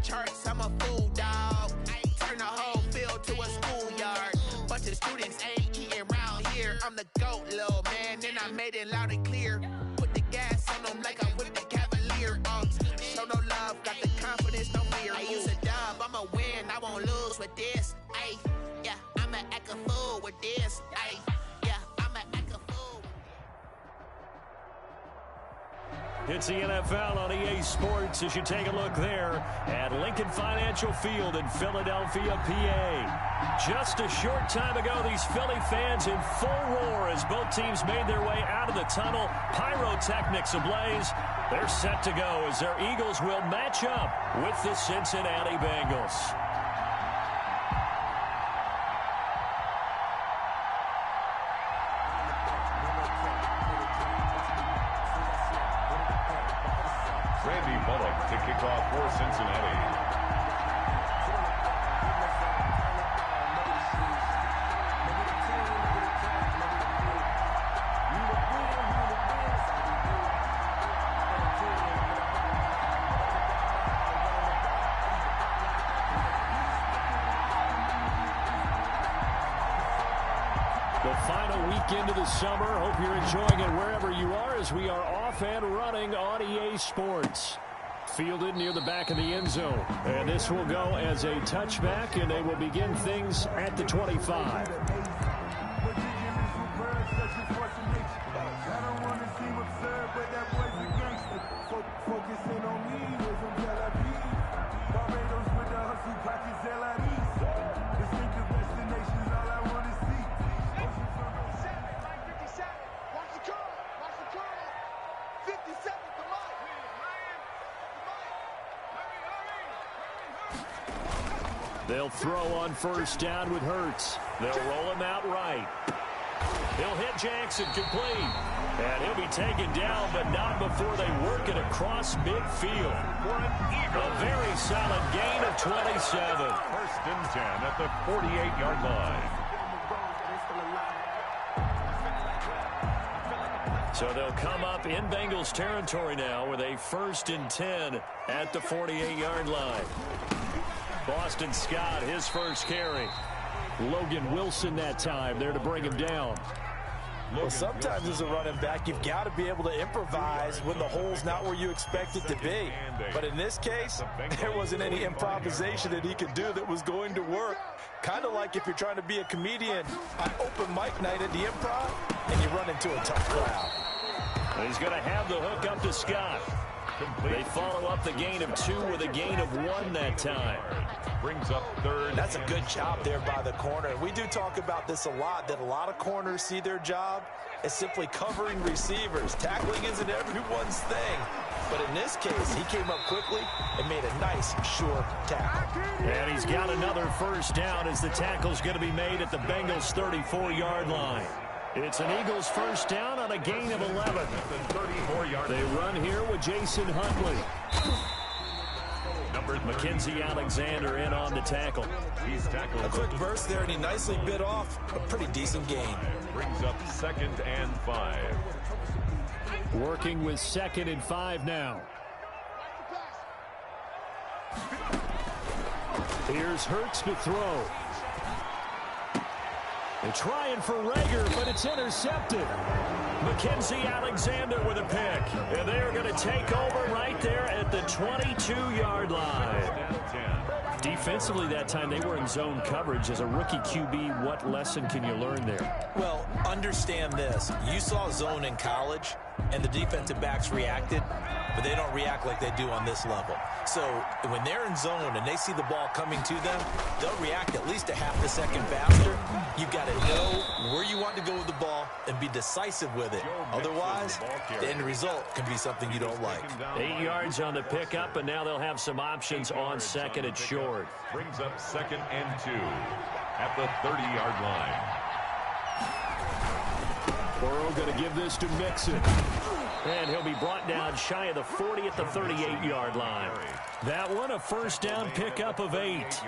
charts, I'm a fool, dog. Turn the whole field to a schoolyard. Bunch of students ain't eating round here. I'm the GOAT, little man, and I made it loud and clear. Put the gas on them like I'm with the Cavalier. Show no love, got the confidence, no fear. I use a dub, I'ma win, I won't lose with this. Ay, yeah, I'ma act a fool with this. Ay, yeah, I'ma act a fool. It's the NFL on EA Sports as you take a look there at Lincoln Financial Field in Philadelphia, PA. Just a short time ago, these Philly fans in full roar as both teams made their way out of the tunnel. Pyrotechnics ablaze. They're set to go as their Eagles will match up with the Cincinnati Bengals. Randy Bullock to kick off for Cincinnati. The final weekend of the summer. Hope you're enjoying it wherever you are as we are off and running on EA Sports. Fielded near the back of the end zone. And this will go as a touchback, and they will begin things at the 25. They'll throw on first down with Hurts. They'll roll him out right. He'll hit Jackson complete. And he'll be taken down, but not before they work it across midfield. A very solid gain of 27. First and 10 at the 48-yard line. So they'll come up in Bengals territory now with a 1st and 10 at the 48-yard line. Boston Scott, his first carry. Logan Wilson that time there to bring him down. Well, sometimes as a running back, you've got to be able to improvise when the hole's not where you expect it to be. But in this case, there wasn't any improvisation that he could do that was going to work. Kind of like if you're trying to be a comedian on open mic night at the Improv and you run into a tough crowd. He's going to have the hook up to Scott. They follow up the gain of 2 with a gain of 1 that time. Brings up third. That's a good job there by the corner. We do talk about this a lot, that a lot of corners see their job as simply covering receivers. Tackling isn't everyone's thing. But in this case, he came up quickly and made a nice, short tackle. And he's got another first down as the tackle's going to be made at the Bengals' 34-yard line. It's an Eagles first down on a gain of 11. They run here with Jason Huntley. Mackenzie Alexander in on the tackle. He's tackled. A quick burst there, and he nicely bit off a pretty decent gain. Brings up 2nd and 5. Working with 2nd and 5 now. Here's Hurts to throw. They're trying for Rager, but it's intercepted. Mackenzie Alexander with a pick. And they're going to take over right there at the 22-yard line. Defensively that time, they were in zone coverage. As a rookie QB, what lesson can you learn there? Well, understand this. You saw zone in college, and the defensive backs reacted, but they don't react like they do on this level. So when they're in zone and they see the ball coming to them, they'll react at least a half a second faster. You've got to know where you want to go with the ball and be decisive with it. Otherwise, the end result can be something you don't like. 8 yards on the pickup, and now they'll have some options on 2nd and short. Brings up 2nd and 2 at the 30-yard line. Burrow going to give this to Mixon. And he'll be brought down shy of the 40 at the 38-yard line. That one, a first down pickup of 8.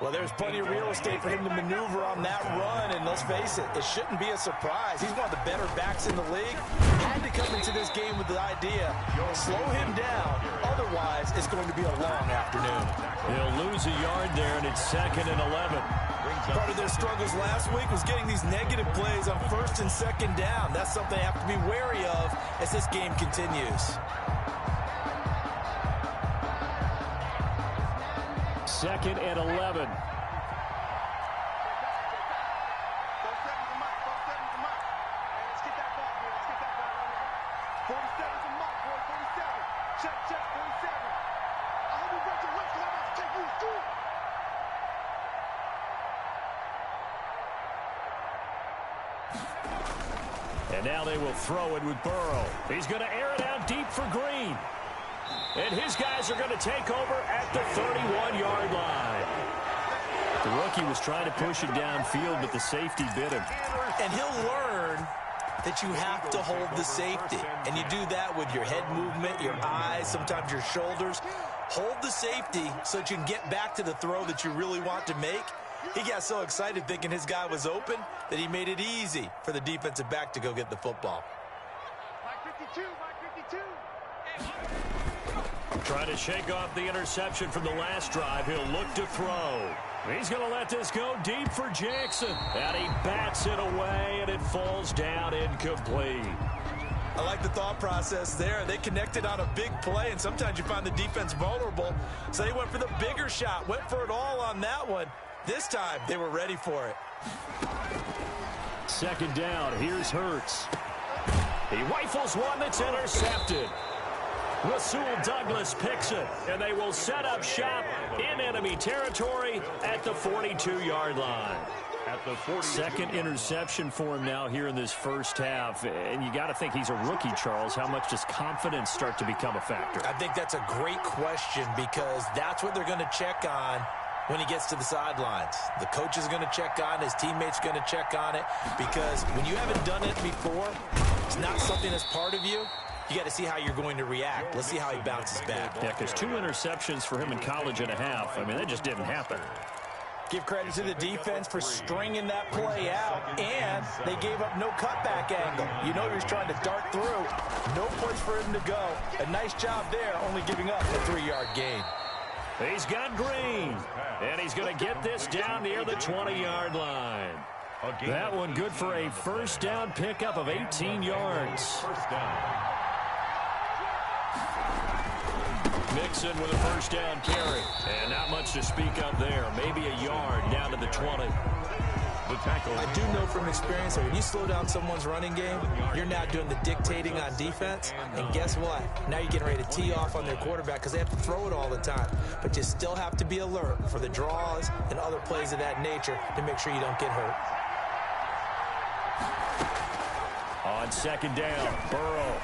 Well, there's plenty of real estate for him to maneuver on that run, and let's face it, it shouldn't be a surprise. He's one of the better backs in the league. Had to come into into this game with the idea, slow him down, otherwise it's going to be a long afternoon. He'll lose a yard there, and it's 2nd and 11. Part of their struggles last week was getting these negative plays on 1st and 2nd down. That's something they have to be wary of as this game continues. 2nd and 11. And now they will throw it with Burrow. He's going to air it out deep for Green. And his guys are going to take over at the 31-yard line. The rookie was trying to push it downfield, but the safety bit him. And he'll learn that you have to hold the safety. And you do that with your head movement, your eyes, sometimes your shoulders. Hold the safety so that you can get back to the throw that you really want to make. He got so excited thinking his guy was open that he made it easy for the defensive back to go get the football. Trying to shake off the interception from the last drive. He'll look to throw. He's going to let this go deep for Jackson. And he bats it away, and it falls down incomplete. I like the thought process there. They connected on a big play, and sometimes you find the defense vulnerable. So they went for the bigger shot, went for it all on that one. This time, they were ready for it. 2nd down. Here's Hurts. He rifles one that's intercepted. Rasul Douglas picks it, and they will set up shop in enemy territory at the 42-yard line. At the 40. 2nd interception for him now here in this first half. And you got to think he's a rookie, Charles. How much does confidence start to become a factor? I think that's a great question because that's what they're going to check on when he gets to the sidelines. The coach is going to check on it. His teammates going to check on it because when you haven't done it before, it's not something that's part of you. You got to see how you're going to react. Let's see how he bounces back. Yeah, because 2 interceptions for him in college and a half. I mean, that just didn't happen. Give credit to the defense for stringing that play out, and they gave up no cutback angle. You know he was trying to dart through. No place for him to go. A nice job there, only giving up a 3-yard gain. He's got Green, and he's going to get this down near the 20-yard line. That one good for a first down pickup of 18 yards. First down. Mixon with a first down carry. And not much to speak of there. Maybe a yard down to the 20. The tackle. I do know from experience that when you slow down someone's running game, you're now doing the dictating on defense. And guess what? Now you're getting ready to tee off on their quarterback because they have to throw it all the time. But you still have to be alert for the draws and other plays of that nature to make sure you don't get hurt. On 2nd down, Burrow.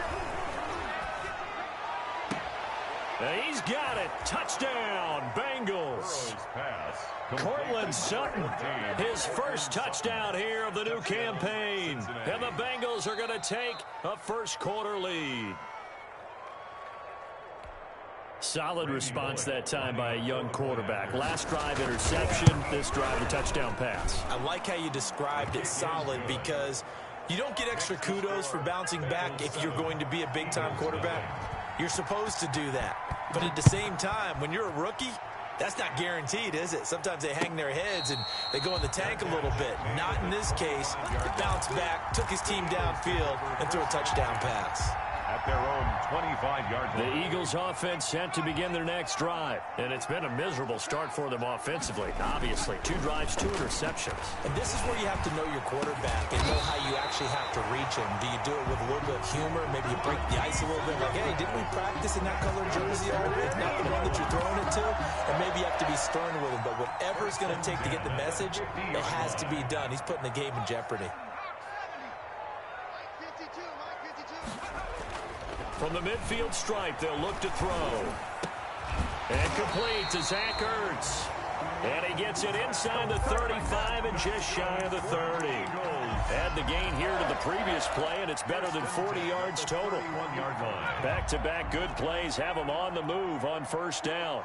He's got it. Touchdown, Bengals. Cortland Sutton, his first touchdown here of the new campaign. And the Bengals are going to take a first-quarter lead. Solid response that time by a young quarterback. Last drive, interception. This drive, a touchdown pass. I like how you described it, solid, because you don't get extra kudos for bouncing back if you're going to be a big-time quarterback. You're supposed to do that. But at the same time, when you're a rookie, that's not guaranteed, is it? Sometimes they hang their heads and they go in the tank a little bit. Not in this case. He bounced back, took his team downfield, and threw a touchdown pass. At their own 25-yard line. The Eagles offense set to begin their next drive. And it's been a miserable start for them offensively. Obviously, 2 drives, 2 interceptions. And this is where you have to know your quarterback and know how you actually have to reach him. Do you do it with a little bit of humor? Maybe you break the ice a little bit. Like, hey, didn't we practice in that colored jersey already? It's not the one that you're throwing it to. And maybe you have to be stern with him. But whatever it's going to take to get the message, it has to be done. He's putting the game in jeopardy. From the midfield stripe, they'll look to throw. And complete to Zach Ertz. And he gets it inside the 35 and just shy of the 30. Add the gain here to the previous play, and it's better than 40 yards total. Back-to-back good plays have them on the move on first down.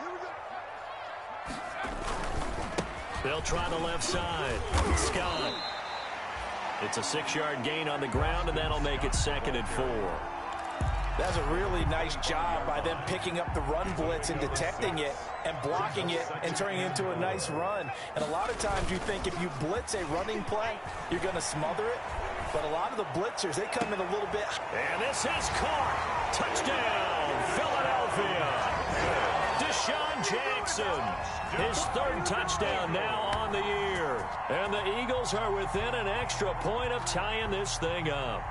They'll try the left side. Scott. It's a 6-yard gain on the ground, and that'll make it 2nd and 4. That's a really nice job by them picking up the run blitz and detecting it and blocking it and turning it into a nice run. And a lot of times you think if you blitz a running play, you're going to smother it. But a lot of the blitzers, they come in a little bit. And this is caught. Touchdown, Philadelphia. Deshaun Jackson, his third touchdown now on the year. And the Eagles are within an extra point of tying this thing up.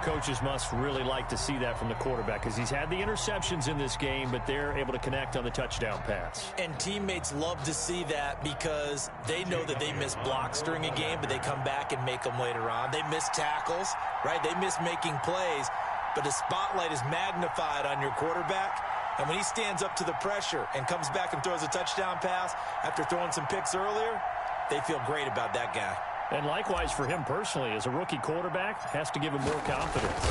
Coaches must really like to see that from the quarterback because he's had the interceptions in this game, but they're able to connect on the touchdown pass. And teammates love to see that because they know that they miss blocks during a game, but they come back and make them later on. They miss tackles, right? They miss making plays, but the spotlight is magnified on your quarterback. And when he stands up to the pressure and comes back and throws a touchdown pass after throwing some picks earlier, they feel great about that guy. And likewise for him personally, as a rookie quarterback, has to give him more confidence.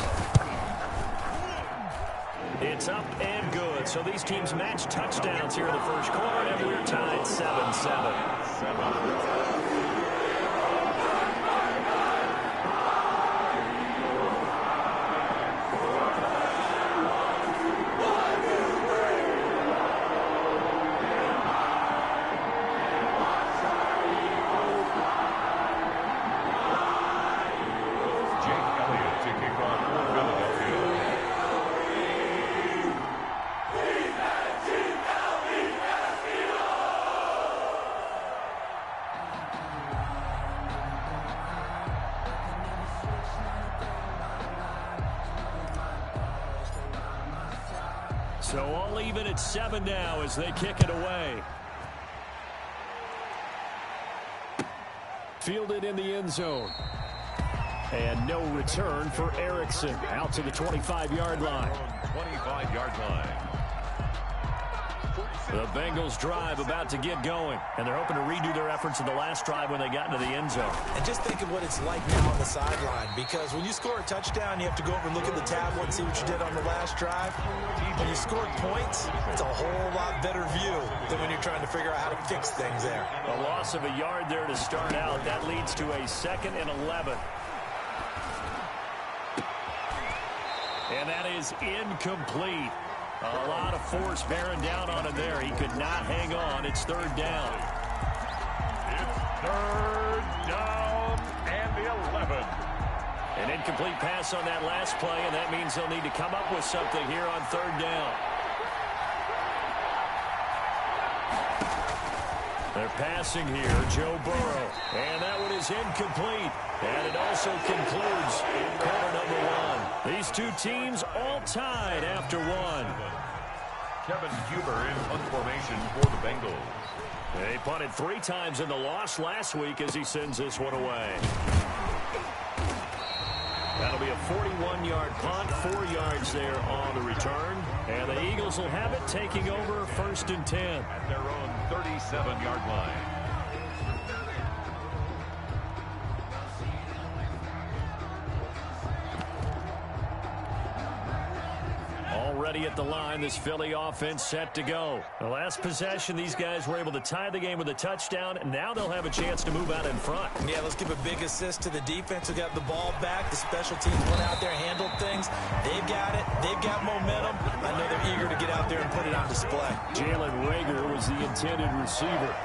It's up and good. So these teams match touchdowns here in the first quarter, and we're tied 7-7. So all even at 7 now as they kick it away. Fielded in the end zone. And no return for Erickson. Out to the 25-yard line. 25-yard line. The Bengals drive about to get going. And they're hoping to redo their efforts in the last drive when they got into the end zone. And just think of what it's like now on the sideline. Because when you score a touchdown, you have to go over and look at the tablet and see what you did on the last drive. When you scored points, it's a whole lot better view than when you're trying to figure out how to fix things there. A loss of a yard there to start out. That leads to a 2nd and 11. And that is incomplete. A lot of force bearing down on him there. He could not hang on. It's 3rd down. It's 3rd down and the 11. An incomplete pass on that last play, and that means they'll need to come up with something here on 3rd down. They're passing here, Joe Burrow. And that one is incomplete. And it also concludes quarter number 1. These two teams all tied after 1. Kevin Huber in punt formation for the Bengals. They punted 3 times in the loss last week as he sends this one away. That'll be a 41-yard punt, 4 yards there on the return. And the Eagles will have it taking over 1st and 10. At their own 37-yard line. Already at the line, this Philly offense set to go. The last possession, these guys were able to tie the game with a touchdown, and now they'll have a chance to move out in front. Yeah, let's give a big assist to the defense who got the ball back. The special teams went out there and handled things. They've got it. They've got momentum. I know they're eager to get out there and put it on display. Jalen Reagor was the intended receiver.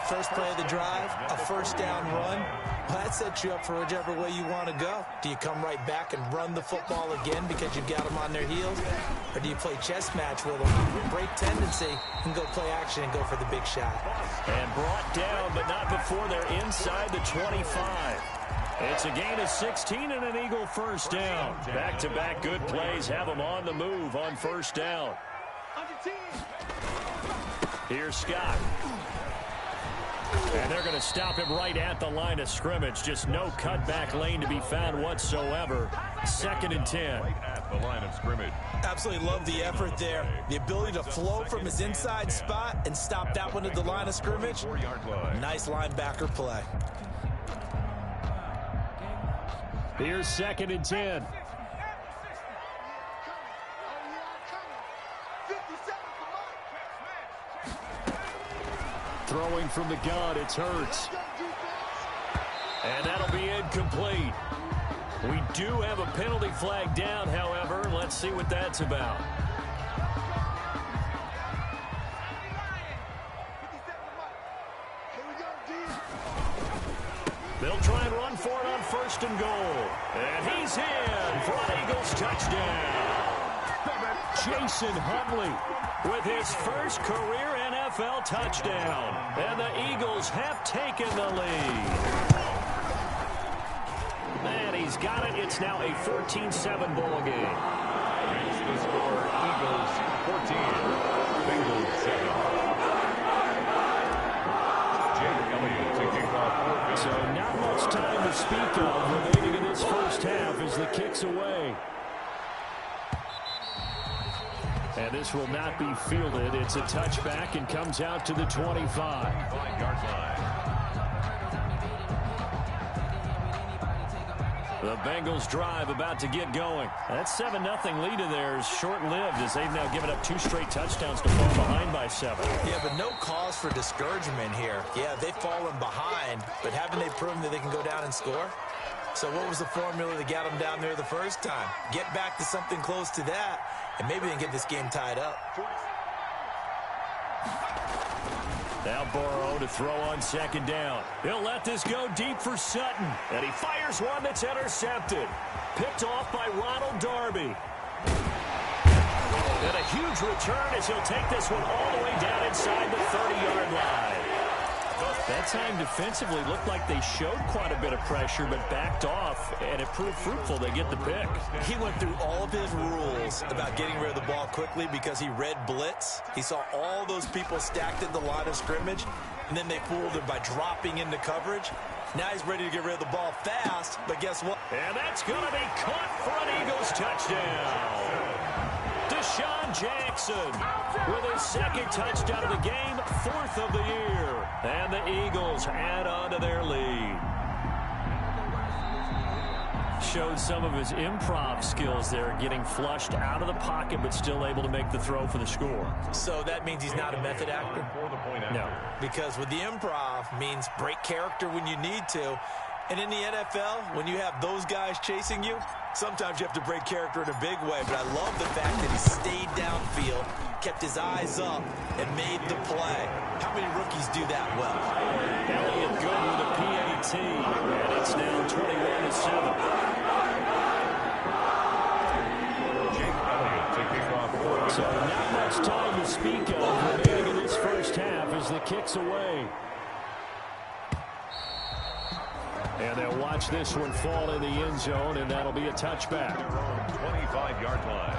First play of the drive, a 1st down run. Well, that sets you up for whichever way you want to go. Do you come right back and run the football again because you've got them on their heels? Or do you play chess match with them, break tendency, and go play action and go for the big shot? And brought down, but not before they're inside the 25. It's a gain of 16 and an Eagle 1st down. Back-to-back good plays have them on the move on 1st down. Here's Scott. And they're going to stop him right at the line of scrimmage. Just no cutback lane to be found whatsoever. 2nd and 10. Right at the line of scrimmage. Absolutely love the effort there. The ability to flow from his inside spot and stop that one at the line of scrimmage. 4-yard line. Nice linebacker play. Here's 2nd and 10. Throwing from the gun, it's Hurts. And that'll be incomplete. We do have a penalty flag down, however. Let's see what that's about. They'll try and run for it on 1st and goal. And he's in for an Eagles touchdown. Jason Huntley with his first career NFL touchdown. And the Eagles have taken the lead. And he's got it. It's now a 14-7 ball game. It's the score, Eagles 14, Bengals 7. So not much time to speak of remaining in this first half as the kick's away. And this will not be fielded. It's a touchback and comes out to the 25. 5-yard line. The Bengals drive about to get going. That 7-0 lead of theirs short-lived as they've now given up 2 straight touchdowns to fall behind by 7. Yeah, but no cause for discouragement here. Yeah, they've fallen behind, but haven't they proven that they can go down and score? So what was the formula that got them down there the first time? Get back to something close to that, and maybe they can get this game tied up. Now Burrow to throw on 2nd down. He'll let this go deep for Sutton. And he fires one that's intercepted. Picked off by Ronald Darby. And a huge return as he'll take this one all the way down inside the 30-yard line. That time defensively looked like they showed quite a bit of pressure but backed off, and it proved fruitful. They get the pick. He went through all of his rules about getting rid of the ball quickly because he read blitz. He saw all those people stacked at the line of scrimmage, and then they fooled him by dropping into coverage. Now he's ready to get rid of the ball fast, but guess what? And that's going to be caught for an Eagles touchdown. Deshaun Jackson with his 2nd touchdown of the game, 4th of the year. And the Eagles add on to their lead. Showed some of his improv skills there, getting flushed out of the pocket but still able to make the throw for the score. So that means he's not a method actor? No. Because with the improv means break character when you need to. And in the NFL, when you have those guys chasing you, sometimes you have to break character in a big way. But I love the fact that he stayed downfield, kept his eyes up, and made the play. How many rookies do that well? Elliott good with a PAT, and it's now 21-7. Jake Elliott to kick off. So not much time to speak of remaining in this first half as the kick's away. And they'll watch this one fall in the end zone, and that'll be a touchback. 25-yard line.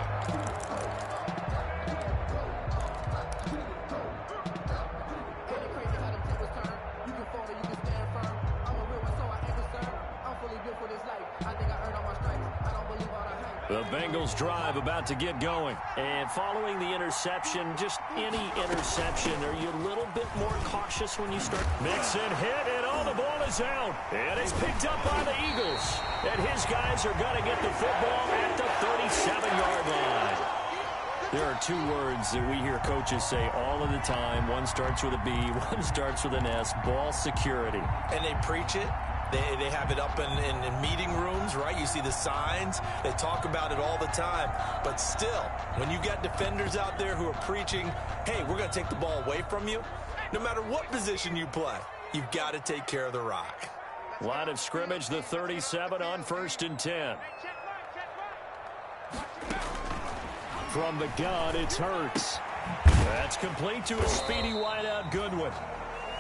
The Bengals drive about to get going. And following the interception, just any interception, are you a little bit more cautious when you start? Mixon hit, and oh, the ball is out. And it's picked up by the Eagles. And his guys are going to get the football at the 37-yard line. There are 2 words that we hear coaches say all of the time. One starts with a B, one starts with an S, ball security. And they preach it. They have it up in meeting rooms, right? You see the signs. They talk about it all the time. But still, when you got defenders out there who are preaching, hey, we're going to take the ball away from you, no matter what position you play, you've got to take care of the rock. Line of scrimmage, the 37 on 1st and 10. From the gun, it's Hurts. That's complete to a speedy wideout Goodwin.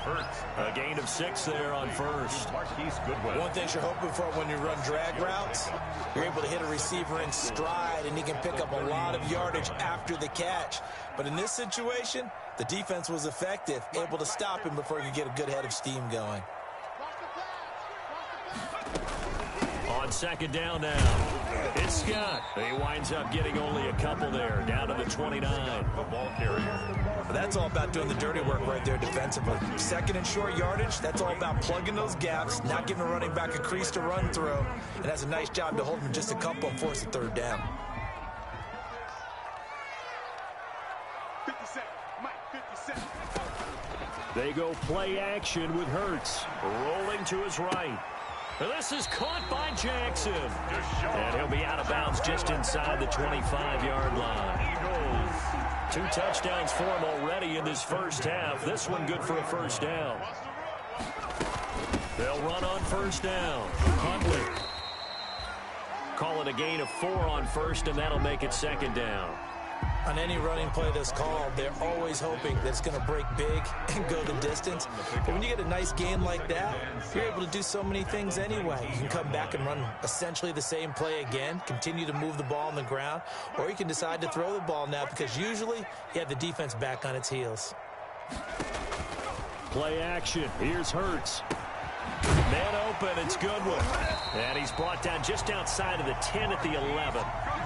Hurts. A gain of 6 there on 1st. Marquise Goodwin. One thing you're hoping for when you run drag routes, you're able to hit a receiver in stride, and he can pick up a lot of yardage after the catch. But in this situation, the defense was effective, able to stop him before he could get a good head of steam going. On 2nd down now, it's Scott. He winds up getting only a couple there, down to the 29. The ball carrier. But that's all about doing the dirty work right there defensively. 2nd and short yardage, that's all about plugging those gaps, not giving a running back a crease to run through. And that's a nice job to hold him just a couple and force a 3rd down. 57, Mike, 57. They go play action with Hurts, rolling to his right. This is caught by Jackson. And he'll be out of bounds just inside the 25-yard line. 2 touchdowns for him already in this first half. This one good for a first down. They'll run on first down. Huntley. Call it a gain of 4 on first, and that'll make it second down. On any running play that's called, they're always hoping that it's going to break big and go the distance. But when you get a nice game like that, you're able to do so many things anyway. You can come back and run essentially the same play again, continue to move the ball on the ground, or you can decide to throw the ball now because usually you have the defense back on its heels. Play action. Here's Hurts. Man open, it's Goodwin. And he's brought down just outside of the 10 at the 11.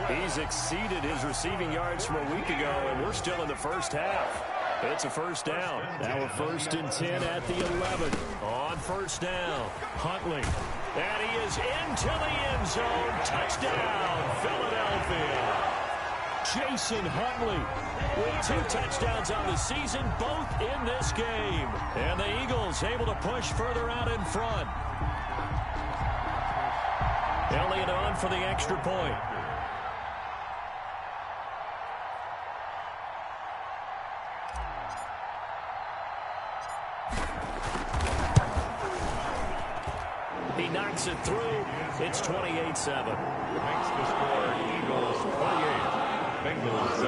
He's exceeded his receiving yards from a week ago, and we're still in the first half. It's a first down. Now we're 1st and 10 at the 11. On first down, Huntley. And he is into the end zone. Touchdown, Philadelphia. Jason Huntley with 2 touchdowns on the season, both in this game. And the Eagles able to push further out in front. Elliott on for the extra point. He knocks it through. It's 28-7. Makes the score Eagles 28. Bengals 7.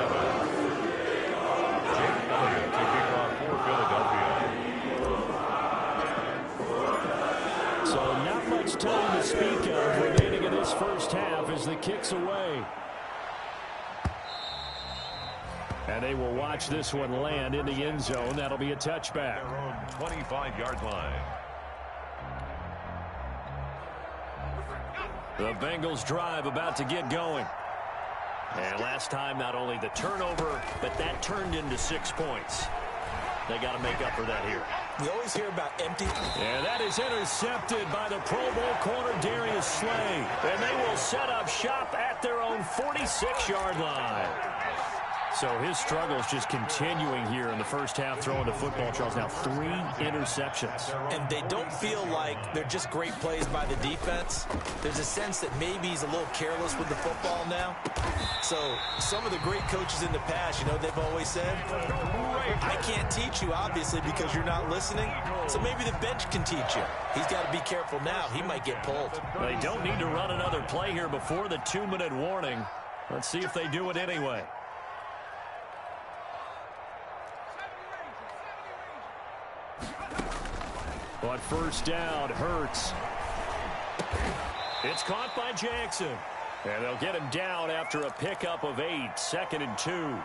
Jake Elliott to kick off for Philadelphia. So not much time to speak of remaining in this first half as the kick's away. And they will watch this one land in the end zone. That'll be a touchback. Their own 25-yard line. The Bengals drive about to get going. And last time, not only the turnover, but that turned into 6 points. They got to make up for that here. We always hear about empty. And that is intercepted by the Pro Bowl corner, Darius Slay. And they will set up shop at their own 46-yard line. So his struggles just continuing here in the first half, throwing the football. Charles, now 3 interceptions. And they don't feel like they're just great plays by the defense. There's a sense that maybe he's a little careless with the football now. So some of the great coaches in the past, you know, they've always said, I can't teach you, obviously, because you're not listening. So maybe the bench can teach you. He's got to be careful now. He might get pulled. They don't need to run another play here before the 2-minute warning. Let's see if they do it anyway. On first down, Hurts. It's caught by Jackson. And they'll get him down after a pickup of 8, 2nd and 2.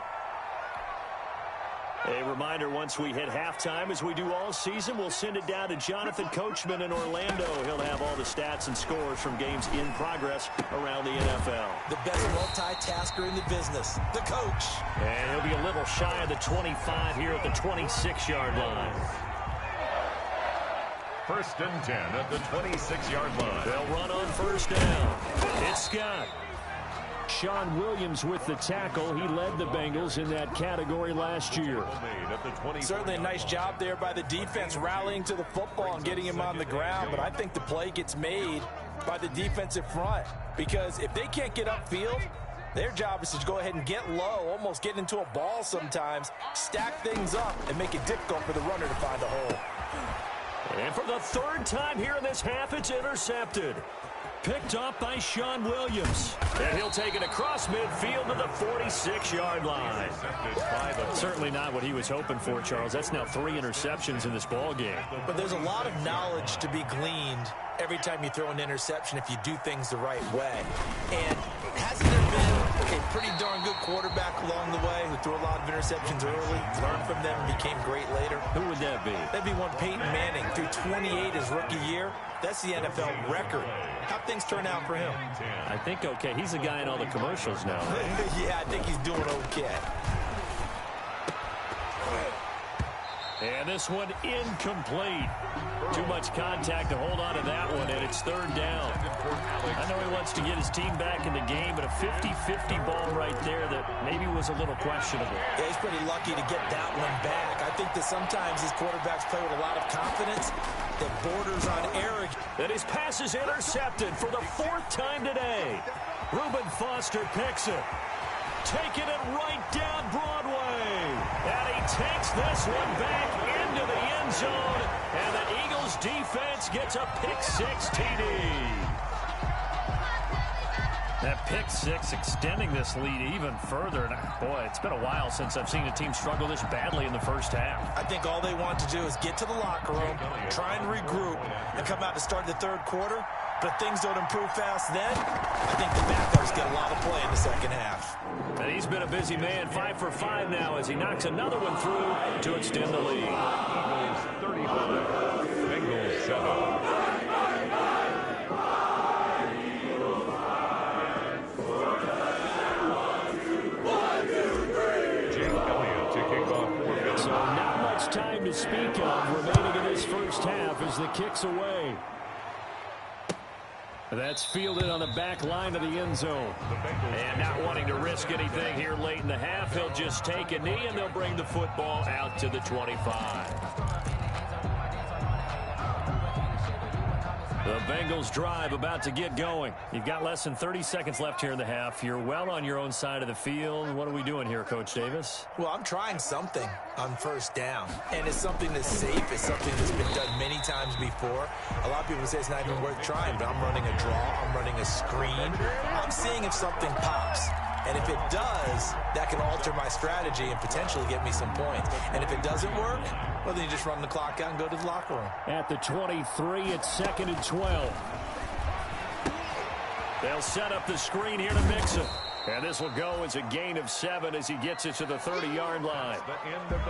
A reminder, once we hit halftime, as we do all season, we'll send it down to Jonathan Coachman in Orlando. He'll have all the stats and scores from games in progress around the NFL. The best multitasker in the business, the coach. And he'll be a little shy of the 25 here at the 26-yard line. 1st and 10 at the 26-yard line. They'll run on first down. It's Scott. Sean Williams with the tackle. He led the Bengals in that category last year. Certainly a nice job there by the defense rallying to the football and getting him on the ground. But I think the play gets made by the defensive front, because if they can't get upfield, their job is to go ahead and get low, almost get into a ball sometimes, stack things up, and make it difficult for the runner to find a hole. And for the 3rd time here in this half, it's intercepted. Picked up by Sean Williams. And he'll take it across midfield to the 46-yard line. Certainly not what he was hoping for, Charles. That's now 3 interceptions in this ball game. But there's a lot of knowledge to be gleaned every time you throw an interception if you do things the right way. And hasn't there been a pretty darn good quarterback along the way who threw a lot of interceptions early, learned from them, and became great later? Who would that be? That'd be one Peyton Manning. Threw 28 his rookie year. That's the NFL record. How'd things turn out for him? I think okay. He's the guy in all the commercials now. Yeah, I think he's doing okay. And this one incomplete. Too much contact to hold on to that one, and it's 3rd down. I know he wants to get his team back in the game, but a 50-50 ball right there that maybe was a little questionable. Yeah, he's pretty lucky to get that one back. I think that sometimes these quarterbacks play with a lot of confidence. that borders on arrogance. And his pass is intercepted for the 4th time today. Reuben Foster picks it. Taking it right down Broadway. And he takes this one back into the end zone. And the Eagles defense gets a pick-6 TD. That pick-6 extending this lead even further. And boy, it's been a while since I've seen a team struggle this badly in the first half. I think all they want to do is get to the locker room, try and regroup, and come out to start the third quarter. But if things don't improve fast then, I think the backups get a lot of play in the second half. And he's been a busy man, 5 for 5 now as he knocks another one through to extend the lead. Eagles 35, Bengals 7. So not much time to speak of remaining in this first half as the kick's away. That's fielded on the back line of the end zone. And not wanting to risk anything here late in the half, he'll just take a knee and they'll bring the football out to the 25. The Bengals drive about to get going. You've got less than 30 seconds left here in the half. You're well on your own side of the field. What are we doing here, Coach Davis? Well, I'm trying something on first down. And it's something that's safe. It's something that's been done many times before. A lot of people say it's not even worth trying, but I'm running a draw. I'm running a screen. I'm seeing if something pops. And if it does, that can alter my strategy and potentially get me some points. And if it doesn't work, well, then you just run the clock out and go to the locker room. At the 23, it's 2nd and 12. They'll set up the screen here to Mixon. And this will go as a gain of 7 as he gets it to the 30-yard line.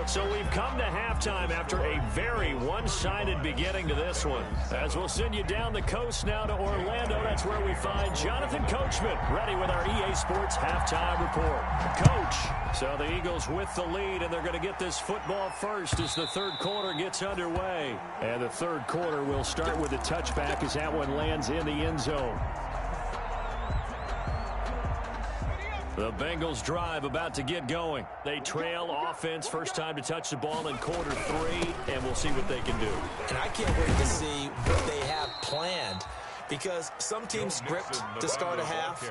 So we've come to halftime after a very one-sided beginning to this one. As we'll send you down the coast now to Orlando, that's where we find Jonathan Coachman ready with our EA Sports halftime report. Coach, so the Eagles with the lead, and they're going to get this football first as the third quarter gets underway. And the third quarter will start with a touchback as that one lands in the end zone. The Bengals drive about to get going. They trail offense, first time to touch the ball in quarter 3, and we'll see what they can do. And I can't wait to see what they have planned. Because some teams script to start a half.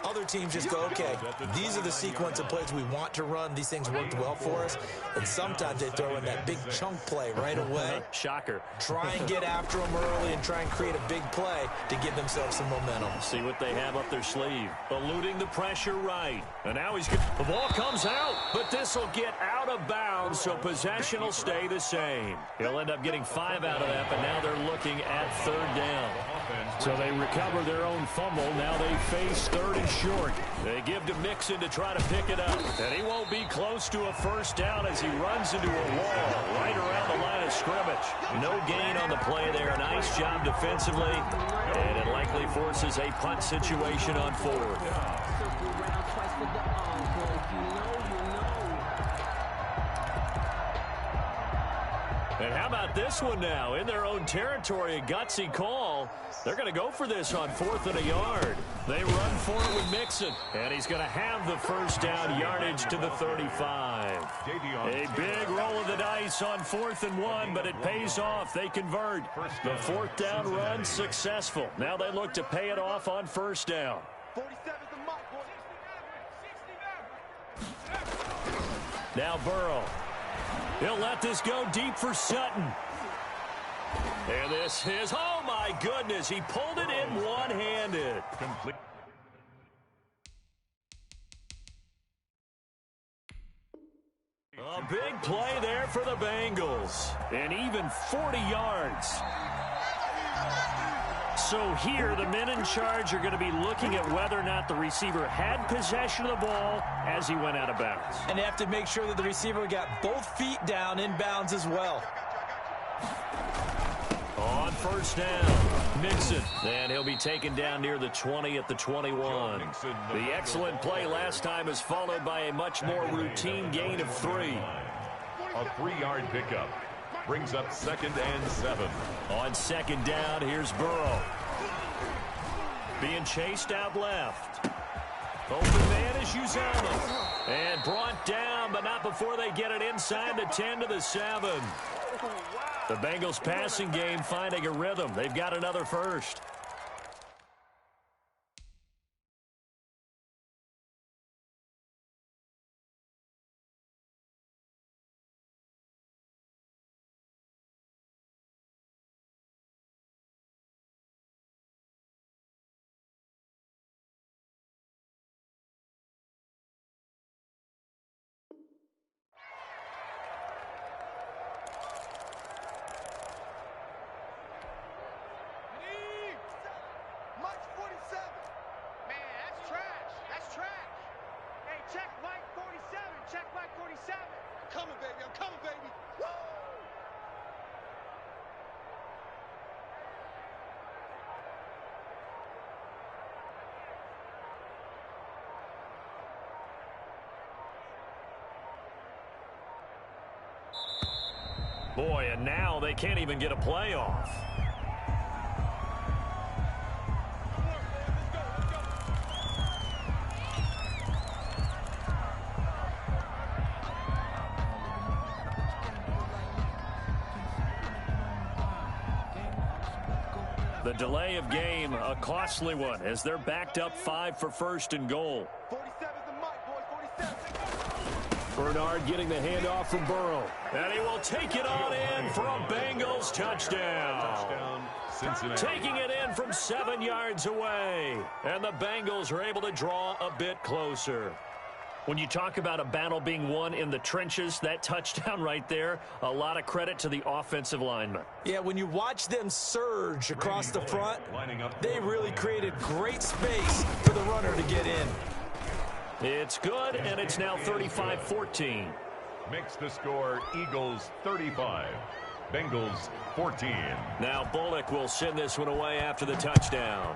Other teams just go, okay, these are the sequence of plays we want to run. These things worked well for us. And sometimes they throw in that big chunk play right away. Shocker. Try and get after them early and try and create a big play to give themselves some momentum. See what they have up their sleeve. Eluding the pressure right. And now he's good. The ball comes out, but this will get out of bounds, so possession will stay the same. He'll end up getting 5 out of that, but now they're looking at 3rd down. So they recover their own fumble. Now they face 3rd and short. They give to Mixon to try to pick it up. And he won't be close to a first down as he runs into a wall right around the line of scrimmage. No gain on the play there. Nice job defensively. And it likely forces a punt situation on 4th. And how about this one now? In their own territory, a gutsy call. They're going to go for this on 4th and a yard. They run for it with Mixon. And he's going to have the first down yardage to the 35. A big roll of the dice on 4th and 1, but it pays off. They convert. The 4th down run successful. Now they look to pay it off on first down. Now Burrow. He'll let this go deep for Sutton. And this is, oh my goodness, he pulled it in one-handed. Complete. A big play there for the Bengals. And even 40 yards. So here, the men in charge are going to be looking at whether or not the receiver had possession of the ball as he went out of bounds. And they have to make sure that the receiver got both feet down in bounds as well. On first down, Mixon. And he'll be taken down near the 20 at the 21. The excellent play last time is followed by a much more routine gain of 3. A 3-yard pickup. Brings up 2nd and 7. On 2nd down, here's Burrow. Being chased out left. Open man is Uzama. And brought down, but not before they get it inside the 10 to the 7. The Bengals passing game finding a rhythm. They've got another first. Boy, and now they can't even get a playoff. The delay of game, a costly one, as they're backed up 5 for first and goal. 47's the mic, boys, 47. Bernard getting the handoff from Burrow. And he will take it on in for a Bengals touchdown. Cincinnati. Taking it in from 7 yards away. And the Bengals are able to draw a bit closer. When you talk about a battle being won in the trenches, that touchdown right there, a lot of credit to the offensive linemen. Yeah, when you watch them surge across the front, they really created great space for the runner to get in. It's good, and it's now 35-14. Makes the score Eagles 35, Bengals 14. Now Bullock will send this one away after the touchdown.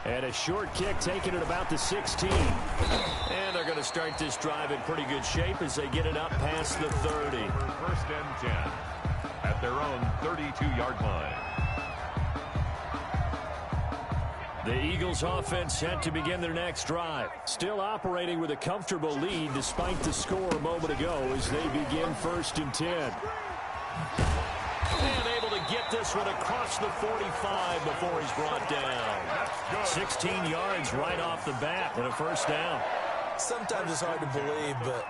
And a short kick taken at about the 16. And they're going to start this drive in pretty good shape as they get it up past the 30. First and 10 at their own 32-yard line. The Eagles offense set to begin their next drive. Still operating with a comfortable lead despite the score a moment ago as they begin first and 10. And able to get this one across the 45 before he's brought down. 16 yards right off the bat and a first down. Sometimes it's hard to believe, but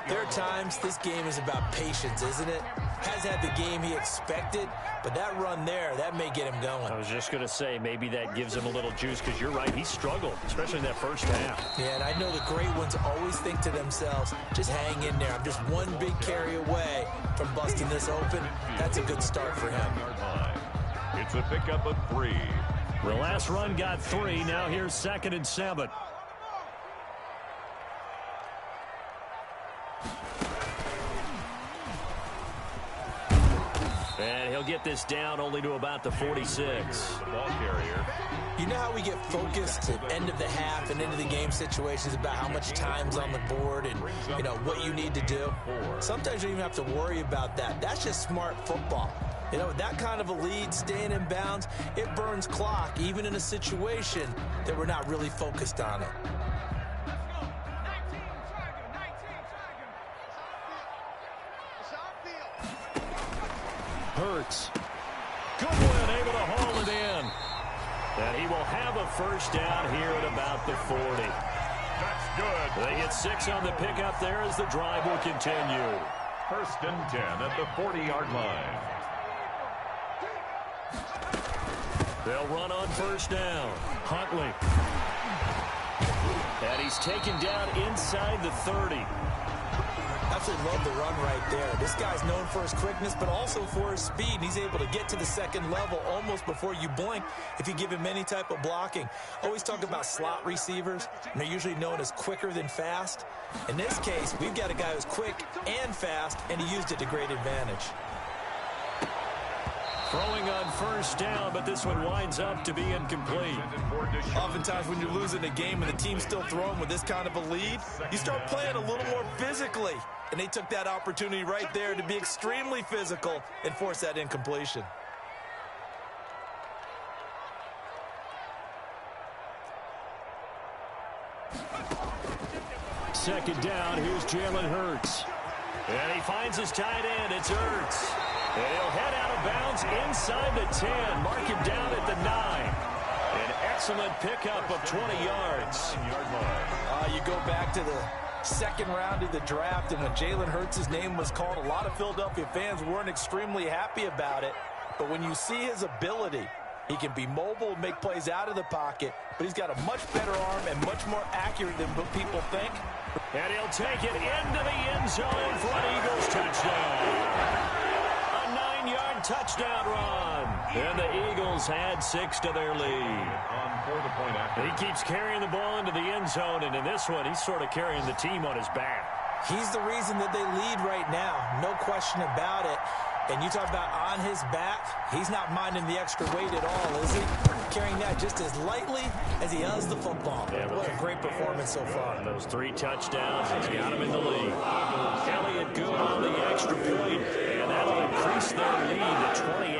there are times this game is about patience, isn't it? Has had the game he expected, but that run there, that may get him going. I was just going to say, maybe that gives him a little juice, because you're right, he struggled, especially in that first half. Yeah, and I know the great ones always think to themselves, just hang in there. I'm just one big carry away from busting this open. That's a good start for him. It's a pickup of 3. The last run got 3. Now here's 2nd and 7. And he'll get this down only to about the 46. The ball carrier. You know how we get focused at end of the half and into the game situations about how much time's on the board and, you know, what you need to do? Sometimes you don't even have to worry about that. That's just smart football. You know, that kind of a lead, staying in bounds, it burns clock, even in a situation that we're not really focused on it. Hurts. Goodwin able to haul it in. And he will have a first down here at about the 40. That's good. They get 6 on the pickup there as the drive will continue. First and 10 at the 40-yard line. They'll run on first down. Huntley. And he's taken down inside the 30. Absolutely love the run right there. This guy's known for his quickness, but also for his speed. He's able to get to the second level almost before you blink if you give him any type of blocking. Always talk about slot receivers, and they're usually known as quicker than fast. In this case, we've got a guy who's quick and fast, and he used it to great advantage. Throwing on first down, but this one winds up to be incomplete. Oftentimes when you're losing a game and the team's still throwing with this kind of a lead, you start playing a little more physically. And they took that opportunity right there to be extremely physical and force that incompletion. Second down, here's Jalen Hurts. And he finds his tight end. It's Hurts. And he'll head out of bounds inside the 10. Mark him down at the 9. An excellent pickup of 20 yards. You go back to the second round of the draft, and when Jalen Hurts' name was called, a lot of Philadelphia fans weren't extremely happy about it. But when you see his ability, he can be mobile, make plays out of the pocket, but he's got a much better arm and much more accurate than what people think. And he'll take it into the end zone for an Eagles touchdown. A 9-yard touchdown run. And the Eagles add 6 to their lead. He keeps carrying the ball into the end zone, and in this one, he's sort of carrying the team on his back. He's the reason that they lead right now, no question about it. And you talk about on his back, he's not minding the extra weight at all, is he? Carrying that just as lightly as he does the football. Yeah, what a great performance so far. Those 3 touchdowns, he's got him in the lead. Elliott good on the extra point, and that'll increase their lead to 28.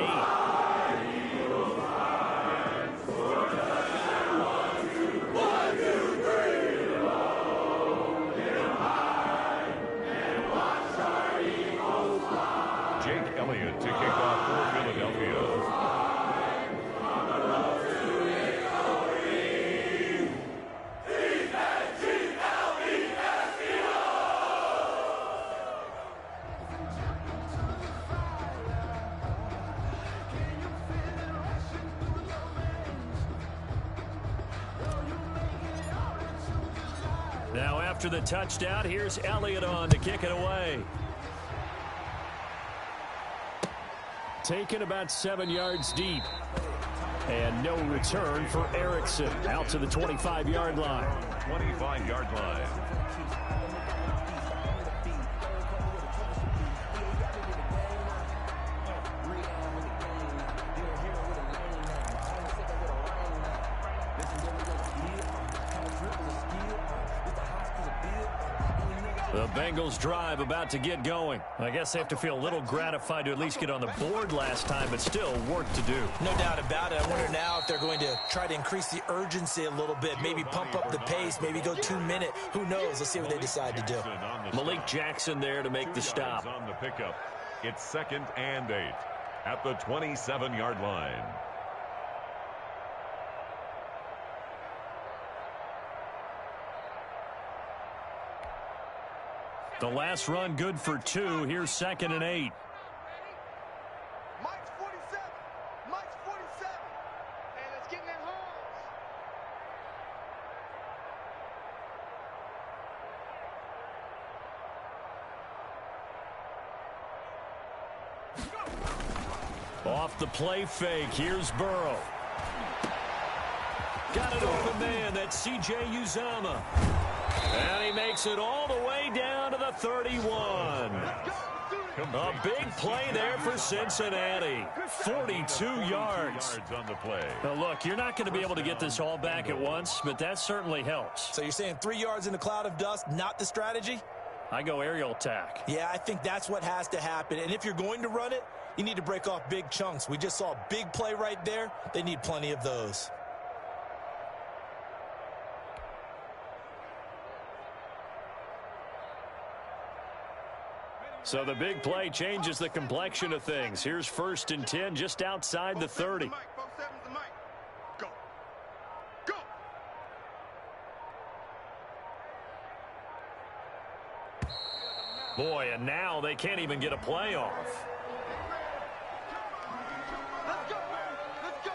Elliott to kick off for Philadelphia. Now after the touchdown, here's Elliott on to kick it away. Taken about 7 yards deep. And no return for Erickson. Out to the 25-yard line. 25-yard line. The Bengals drive about to get going. I guess they have to feel a little gratified to at least get on the board last time, but still work to do. No doubt about it. I wonder now if they're going to try to increase the urgency a little bit, maybe pump up the pace, maybe go 2-minute. Who knows? Let's see what they decide to do. Malik Jackson there to make the stop. On the pickup. It's 2nd and 8 at the 27-yard line. The last run good for 2. Here's 2nd and 8. Mike's 47. Mike's 47. And it's getting in holes. Off the play fake. Here's Burrow. Got an open man. That's C.J. Uzomah. And he makes it all the way down to the 31. A big play there for Cincinnati. 42 yards. On the play. Now, look, you're not going to be able to get this all back at once, but that certainly helps. So you're saying 3 yards in a cloud of dust, not the strategy? I go aerial attack. Yeah, I think that's what has to happen. And if you're going to run it, you need to break off big chunks. We just saw a big play right there. They need plenty of those. So the big play changes the complexion of things. Here's 1st and 10 just outside the 30. Go. Go. Boy, and now they can't even get a play off. Let's go. Let's go.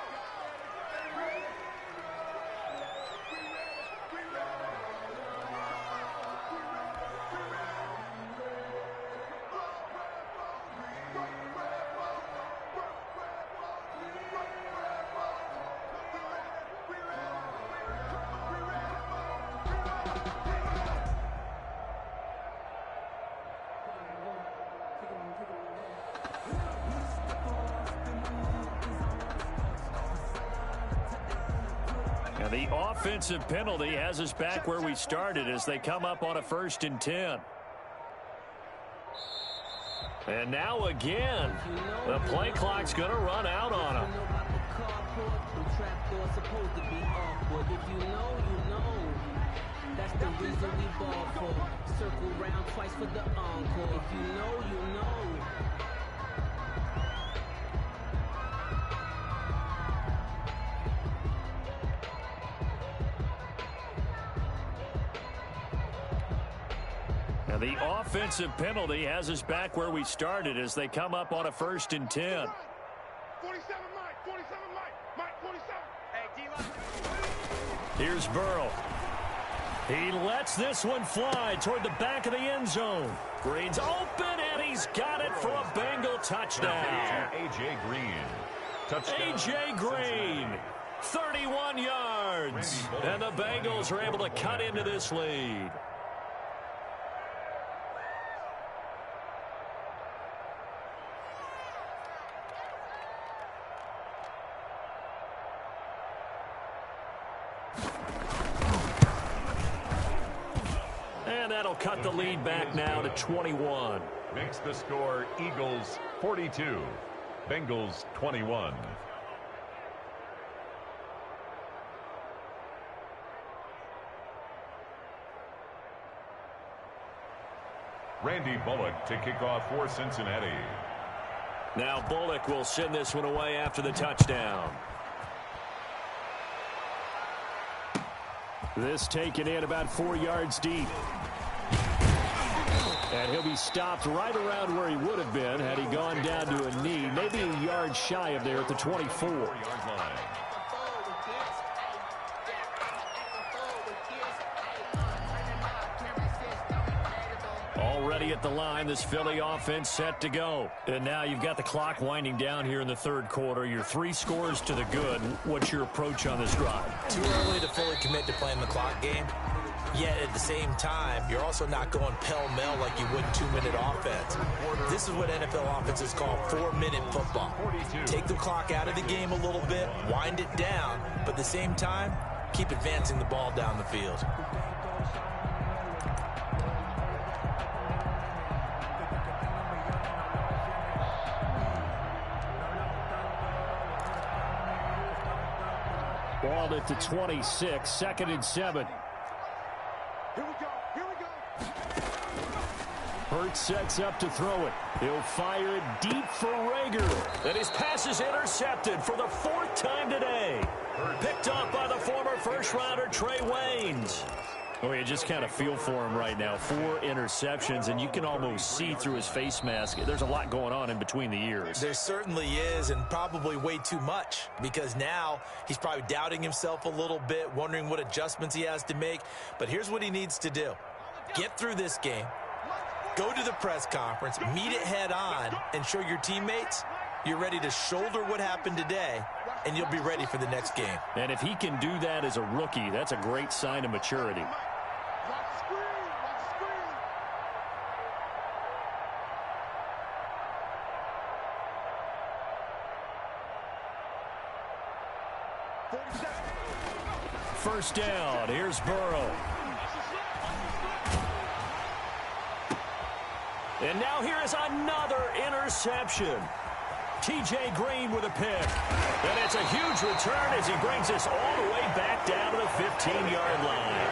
And the offensive penalty has us back where we started as they come up on a 1st and 10. And now again, the play clock's going to run out on them. Trapdoor supposed to be awkward. If you know, you know. That's the reason we ball for. Circle round twice for the encore. If you know, you know. And the offensive penalty has us back where we started as they come up on a 1st and 10. 47 Mike, 47 Mike, 47. Hey, D-line. Here's Burrow. He lets this one fly toward the back of the end zone. Green's open, and he's got it for a Bengal touchdown. A.J. Green. Touchdown. A.J. Green, 31 yards. And the Bengals are able to cut into this lead. And that'll cut the lead back now to 21. Makes the score Eagles 42, Bengals 21. Randy Bullock to kick off for Cincinnati. Now Bullock will send this one away after the touchdown. This taken in about 4 yards deep. And he'll be stopped right around where he would have been had he gone down to a knee, maybe a yard shy of there at the 24. 4-yard line. Already at the line, this Philly offense set to go. And now you've got the clock winding down here in the 3rd quarter. Your 3 scores to the good. What's your approach on this drive? Too early to fully commit to playing the clock game. Yet at the same time, you're also not going pell-mell like you would 2-minute offense. This is what NFL offenses call 4-minute football. Take the clock out of the game a little bit, wind it down, but at the same time, keep advancing the ball down the field. Ball at the 26, 2nd and 7. Here we go, here we go. Hurts sets up to throw it. He'll fire it deep for Rager. And his pass is intercepted for the 4th time today. Picked up by the former first-rounder Trey Waynes. Oh, you just kind of feel for him right now. 4 interceptions, and you can almost see through his face mask. There's a lot going on in between the ears. There certainly is, and probably way too much, because now he's probably doubting himself a little bit, wondering what adjustments he has to make. But here's what he needs to do. Get through this game, go to the press conference, meet it head on, and show your teammates you're ready to shoulder what happened today, and you'll be ready for the next game. And if he can do that as a rookie, that's a great sign of maturity. First down, here's Burrow. And now here is another interception. T.J. Green with a pick. And it's a huge return as he brings us all the way back down to the 15-yard line.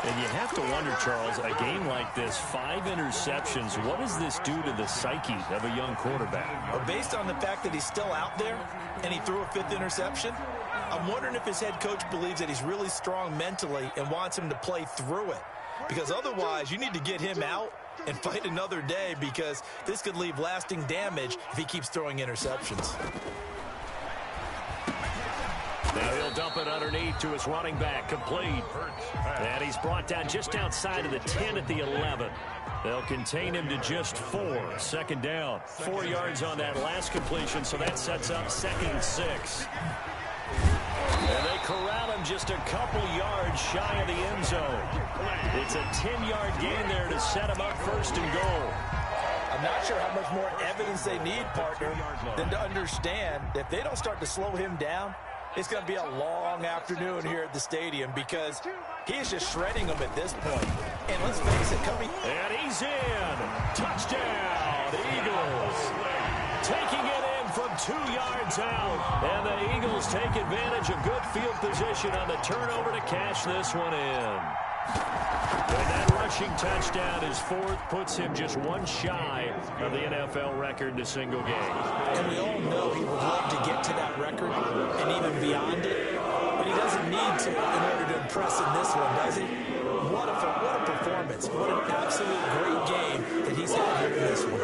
And you have to wonder, Charles, a game like this, 5 interceptions, what does this do to the psyche of a young quarterback? Well, based on the fact that he's still out there and he threw a 5th interception, I'm wondering if his head coach believes that he's really strong mentally and wants him to play through it. Because otherwise, you need to get him out and fight another day, because this could leave lasting damage if he keeps throwing interceptions. Now he'll dump it underneath to his running back, complete. And he's brought down just outside of the 10 at the 11. They'll contain him to just 4. 2nd down. 4 yards on that last completion, so that sets up 2nd and 6. And they corral him just a couple yards shy of the end zone. It's a 10-yard gain there to set him up 1st and goal. I'm not sure how much more evidence they need, partner, than to understand that if they don't start to slow him down, it's going to be a long afternoon here at the stadium, because he is just shredding them at this point. And let's face it, and he's in. Touchdown, Eagles. Taking it in from 2 yards out. And the Eagles take advantage of good field position on the turnover to cash this one in. And that rushing touchdown, his 4th, puts him just 1 shy of the NFL record in a single game. And we all know he would love to get to that record and even beyond it. But he doesn't need to in order to impress in this one, does he? What a performance. What an absolute great game that he's had here in this one.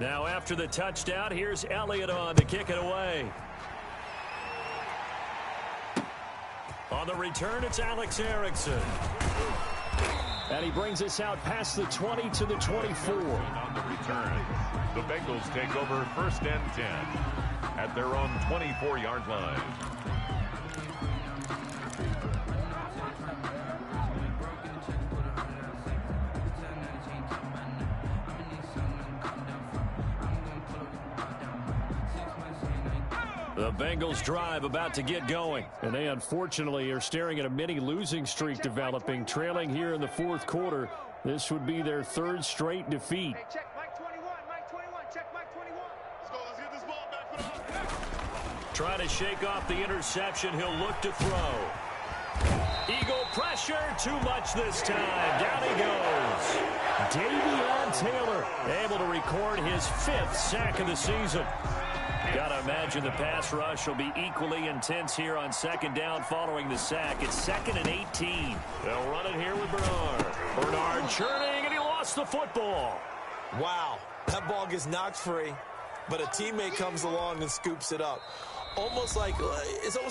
Now after the touchdown, here's Elliott on to kick it away. On the return, it's Alex Erickson. And he brings us out past the 20 to the 24. On the return, the Bengals take over 1st and 10 at their own 24-yard line. The Bengals drive about to get going. And they unfortunately are staring at a mini losing streak developing, trailing here in the 4th quarter. This would be their 3rd straight defeat. Hey, check Mike 21, Mike 21, check Mike 21. Let's get this ball back for the Trying to shake off the interception. He'll look to throw. Eagle pressure, too much this time. Down he goes. Davion Taylor able to record his 5th sack of the season. Got to imagine the pass rush will be equally intense here on 2nd down following the sack. It's 2nd and 18. They'll run it here with Bernard. Bernard churning, and he lost the football. Wow, that ball gets knocked free, but a teammate comes along and scoops it up. It's almost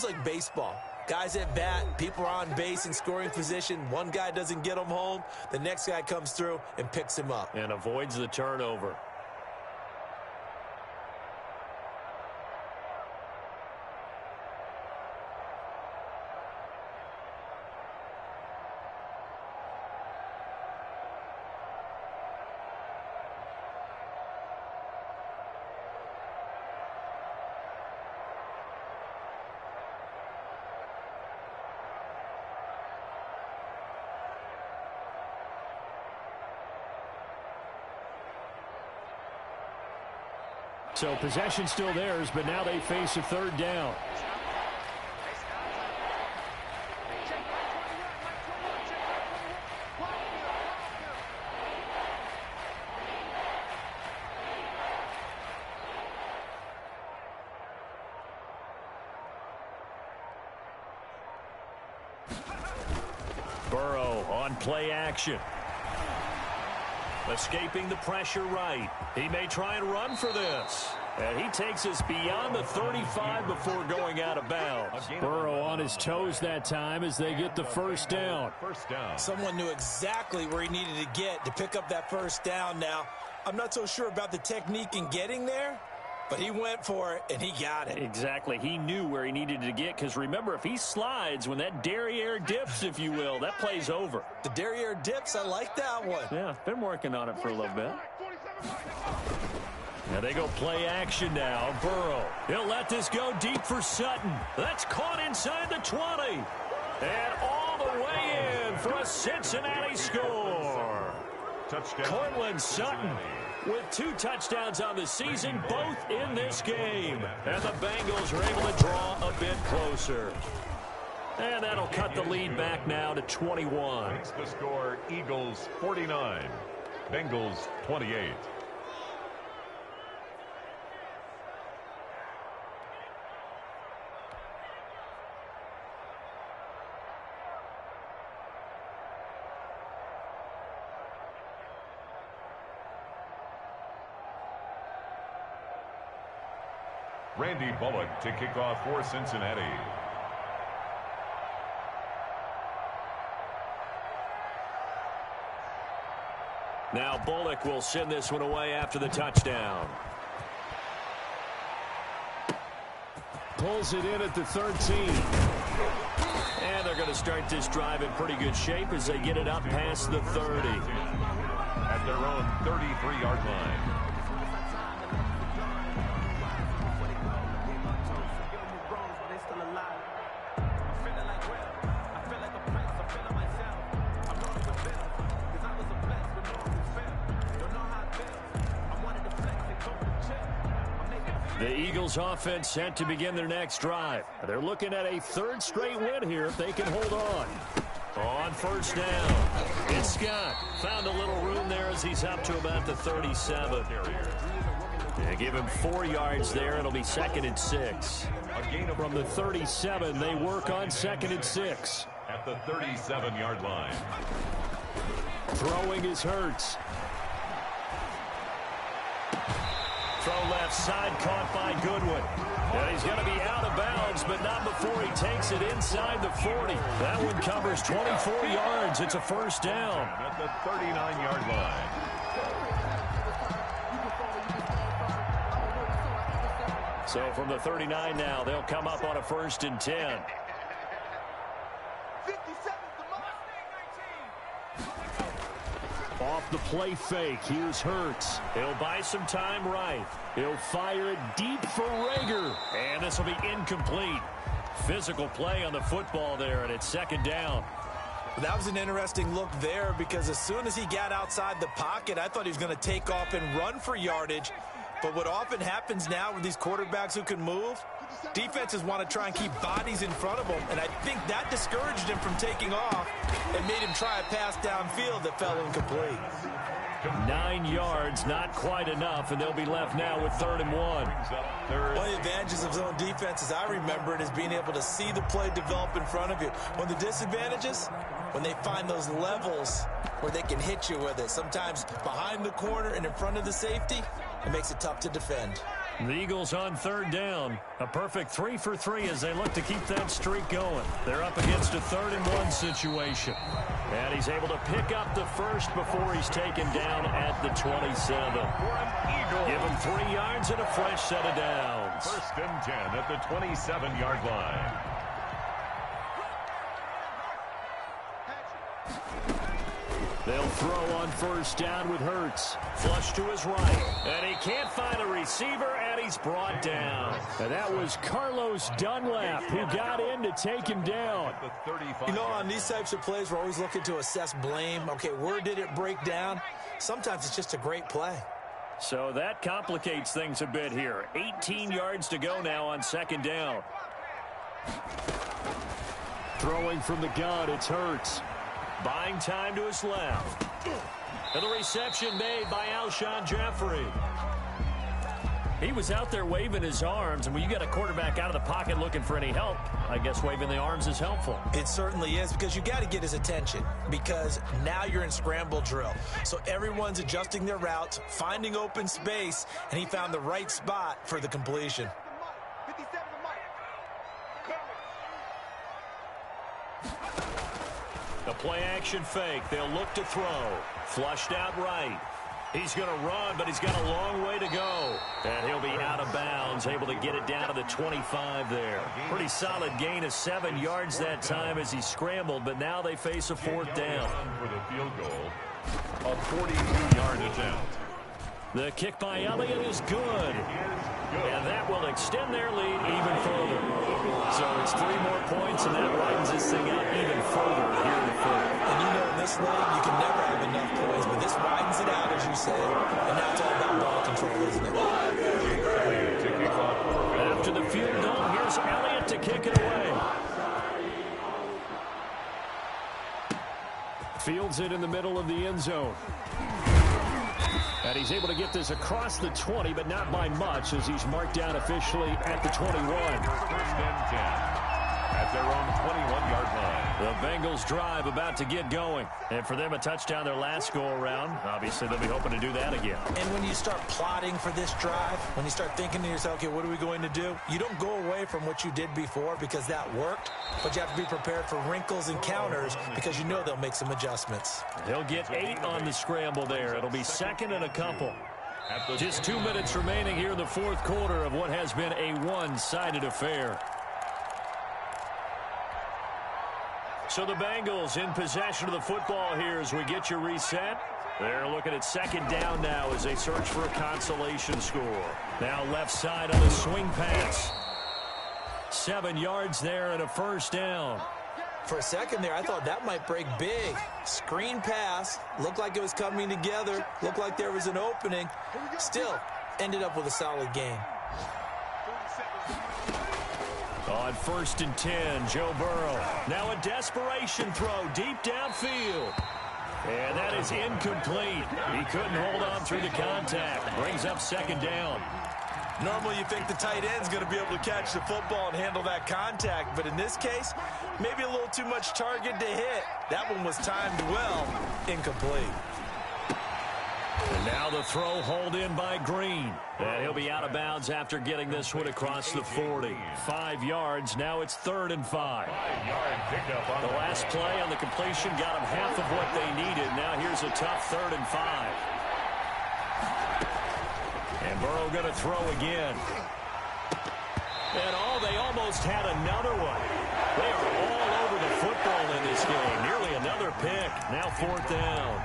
like baseball. Guys at bat, people are on base in scoring position. One guy doesn't get him home. The next guy comes through and picks him up. And avoids the turnover. So possession still theirs, but now they face a 3rd down. Burrow on play action. Escaping the pressure right. He may try and run for this. And he takes us beyond the 35 before going out of bounds. Burrow on his toes that time as they get the 1st down. Someone knew exactly where he needed to get to pick up that 1st down now. I'm not so sure about the technique in getting there, but he went for it, and he got it. Exactly. He knew where he needed to get, because remember, if he slides, when that derriere dips, if you will, that play's over. The derriere dips, I like that one. Yeah, been working on it for a little bit. Now they go play action now. Burrow. He'll let this go deep for Sutton. That's caught inside the 20. And all the way in for a Cincinnati score. Touchdown. Cortland Sutton with 2 touchdowns on the season, both in this game. And the Bengals are able to draw a bit closer. And that'll cut the lead back now to 21. Makes the score Eagles 49, Bengals 28. Randy Bullock to kick off for Cincinnati. Bullock will send this one away after the touchdown. Pulls it in at the 13. And they're going to start this drive in pretty good shape as they get it up past the 30. At their own 33-yard line. The Eagles offense set to begin their next drive. They're looking at a third straight win here if they can hold on. On first down, it's Scott. Found a little room there as he's up to about the 37. They give him 4 yards there. It'll be 2nd and 6. From the 37, they work on 2nd and 6. At the 37-yard line. Throwing is Hurts. Throw left side, caught by Goodwin. And he's going to be out of bounds, but not before he takes it inside the 40. That one covers 24 yards. It's a first down. At the 39-yard line. So from the 39 now, they'll come up on a 1st and 10. Off the play fake, here's Hurts. He'll buy some time right. He'll fire it deep for Rager. And this will be incomplete. Physical play on the football there, and it's 2nd down. That was an interesting look there because as soon as he got outside the pocket, I thought he was going to take off and run for yardage. But what often happens now with these quarterbacks who can move, defenses want to try and keep bodies in front of them, and I think that discouraged him from taking off and made him try a pass downfield that fell incomplete. 9 yards, not quite enough, and they'll be left now with 3rd and 1. One of the advantages of zone defense, as I remember it, is being able to see the play develop in front of you. One of the disadvantages, when they find those levels where they can hit you with it, sometimes behind the corner and in front of the safety, it makes it tough to defend. The Eagles on 3rd down. A perfect 3 for 3 as they look to keep that streak going. They're up against a 3rd and 1 situation. And he's able to pick up the first before he's taken down at the 27. Give him 3 yards and a fresh set of downs. 1st and 10 at the 27-yard line. They'll throw on 1st down with Hurts. Flush to his right. And he can't find a receiver, and he's brought down. And that was Carlos Dunlap who got in to take him down. You know, on these types of plays, we're always looking to assess blame. Okay, where did it break down? Sometimes it's just a great play. So that complicates things a bit here. 18 yards to go now on 2nd down. Throwing from the gun, it's Hurts. Buying time to his left. And the reception made by Alshon Jeffrey. He was out there waving his arms, and when you got a quarterback out of the pocket looking for any help, I guess waving the arms is helpful. It certainly is, because you got to get his attention, because now you're in scramble drill. So everyone's adjusting their routes, finding open space, and he found the right spot for the completion. The play-action fake. They'll look to throw. Flushed out right. He's going to run, but he's got a long way to go. And he'll be out of bounds, able to get it down to the 25 there. Pretty solid gain of 7 yards that time as he scrambled, but now they face a 4th down. For the field goal, a 42-yard attempt. The kick by Elliott is good. And that will extend their lead even further. So it's 3 more points, and that widens this thing out even further here in the 4th. And you know, in this league, you can never have enough points, but this widens it out, as you said. And now it's all about ball control, isn't it? After the field goal, here's Elliott to kick it away. Fields it in the middle of the end zone. And he's able to get this across the 20, but not by much, as he's marked down officially at the 21. 1st and 10 at their own 21-yard line. The Bengals drive about to get going. And for them, a touchdown their last go-around. Obviously, they'll be hoping to do that again. And when you start plotting for this drive, when you start thinking to yourself, okay, what are we going to do? You don't go away from what you did before because that worked, but you have to be prepared for wrinkles and counters because you know they'll make some adjustments. He'll get 8 on the scramble there. It'll be second and a couple. Just 2 minutes remaining here in the fourth quarter of what has been a one-sided affair. So the Bengals in possession of the football here as we get you reset. They're looking at second down now as they search for a consolation score. Now left side on the swing pass. 7 yards there and a first down. For a second there, I thought that might break big. Screen pass. Looked like it was coming together. Looked like there was an opening. Still, ended up with a solid game. On 1st and 10, Joe Burrow. Now a desperation throw deep downfield. And that is incomplete. He couldn't hold on through the contact. Brings up second down. Normally you think the tight end's going to be able to catch the football and handle that contact, but in this case, maybe a little too much target to hit. That one was timed well, incomplete. And now the throw hauled in by Green. And he'll be out of bounds after getting this one across the 40. 5 yards, now it's 3rd and 5. The last play on the completion got them half of what they needed. Now here's a tough 3rd and 5. And Burrow going to throw again. And they almost had another one. They are all over the football in this game. Nearly another pick. Now 4th down.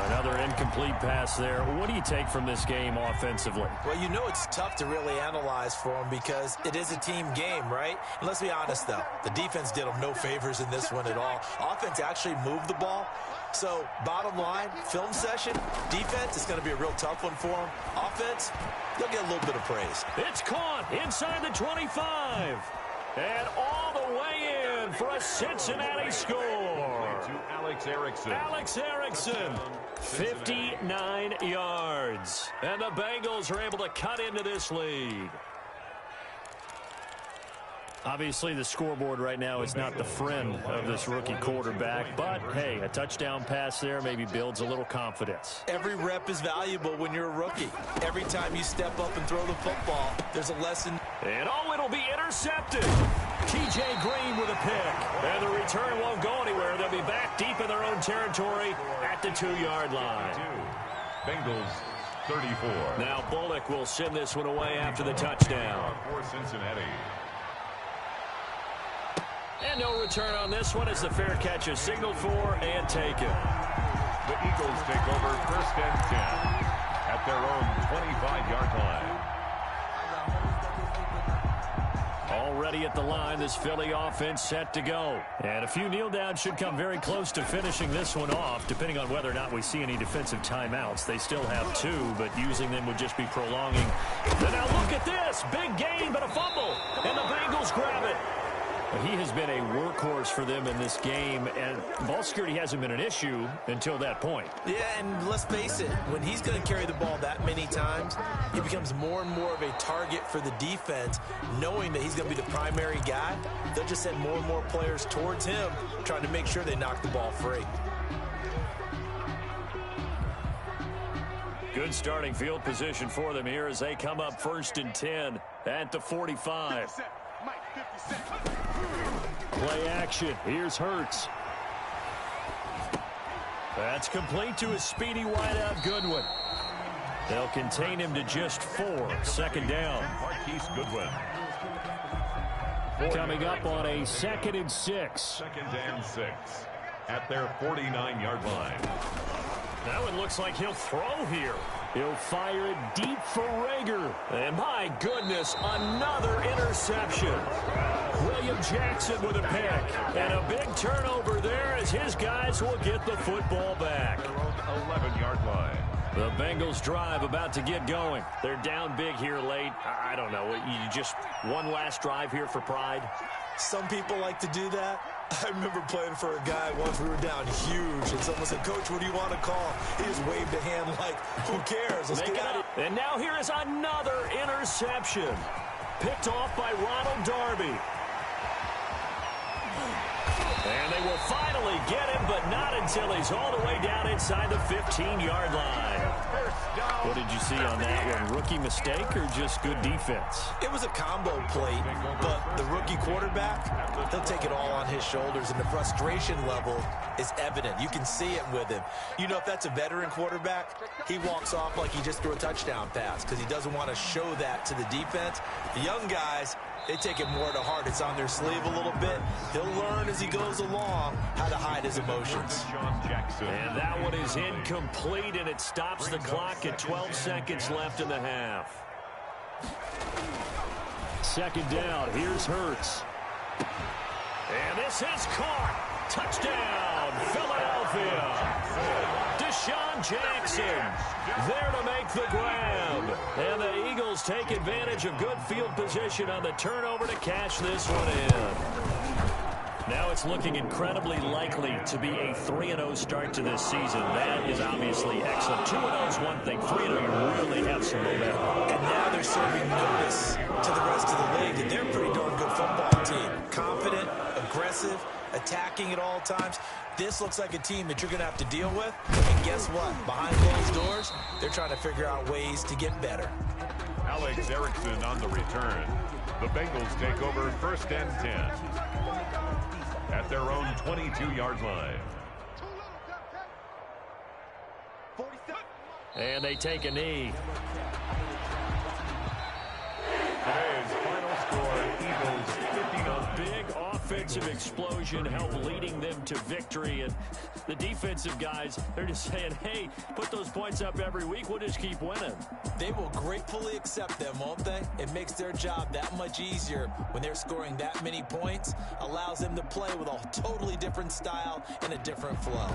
Another incomplete pass there. What do you take from this game offensively? Well, you know it's tough to really analyze for them because it is a team game, right? And let's be honest, though. The defense did them no favors in this one at all. Offense actually moved the ball. So, bottom line, film session, defense is going to be a real tough one for them. Offense, they'll get a little bit of praise. It's caught inside the 25. And all the way in for a Cincinnati score. To Alex Erickson, 59 yards. And the Bengals are able to cut into this lead. Obviously, the scoreboard right now is not the friend of this rookie quarterback. But, hey, a touchdown pass there maybe builds a little confidence. Every rep is valuable when you're a rookie. Every time you step up and throw the football, there's a lesson. And, it'll be intercepted. T.J. Green with a pick. And the return won't go anywhere. They'll be back deep in their own territory at the 2-yard line. Bengals 34. Now Bullock will send this one away after the touchdown. For Cincinnati. And no return on this one as the fair catch is signaled for and taken. The Eagles take over 1st and 10 at their own 25-yard line. Already at the line, this Philly offense set to go. And a few kneel downs should come very close to finishing this one off, depending on whether or not we see any defensive timeouts. They still have 2, but using them would just be prolonging. And now look at this. Big gain, but a fumble. And the Bengals grab it. He has been a workhorse for them in this game, and ball security hasn't been an issue until that point. Yeah, and let's face it, when he's going to carry the ball that many times, he becomes more and more of a target for the defense, knowing that he's going to be the primary guy. They'll just send more and more players towards him, trying to make sure they knock the ball free. Good starting field position for them here as they come up 1st and 10 at the 45. Play action. Here's Hurts. That's complete to a speedy wideout Goodwin. They'll contain him to just 4. 2nd down. Marquise Goodwin. Coming up on a 2nd and 6. 2nd and 6 at their 49-yard line. Now it looks like he'll throw here. He'll fire it deep for Rager. And my goodness, another interception. William Jackson with a pick. And a big turnover there as his guys will get the football back. Their own 11-yard line. The Bengals drive about to get going. They're down big here late. I don't know. You just one last drive here for pride? Some people like to do that. I remember playing for a guy once. We were down huge, and someone said, "Coach, what do you want to call?" He just waved a hand like, who cares? Let's get out of here. And now here is another interception. Picked off by Ronald Darby. And they will finally get him, but not until he's all the way down inside the 15-yard line. What did you see on that one? Rookie mistake or just good defense? It was a combo play, but the rookie quarterback, he'll take it all on his shoulders, and the frustration level is evident. You can see it with him. You know, if that's a veteran quarterback, he walks off like he just threw a touchdown pass because he doesn't want to show that to the defense. The young guys, they take it more to heart. It's on their sleeve a little bit. He'll learn as he goes along how to hide his emotions. And that one is incomplete, and it stops the clock at 12 seconds left in the half. Second down. Here's Hurts. And this is caught. Touchdown, Philadelphia. Deshaun Jackson there to make the grab. And the Eagles take advantage of good field position on the turnover to cash this one in. Now it's looking incredibly likely to be a 3-0 start to this season. That is obviously excellent. 2-0 is one thing. 3-0, you really have some momentum. And now they're serving notice to the rest of the league that they're a pretty darn good football team. Confident, aggressive, attacking at all times. This looks like a team that you're going to have to deal with. And guess what? Behind closed doors, they're trying to figure out ways to get better. Alex Erickson on the return. The Bengals take over 1st and 10 at their own 22-yard line. And they take a knee. Today's final score, Eagles 50. A big offensive explosion helped leading them to victory. And the defensive guys, they're just saying, hey, put those points up every week. We'll just keep winning. They will gratefully accept them, won't they? It makes their job that much easier when they're scoring that many points. Allows them to play with a totally different style and a different flow.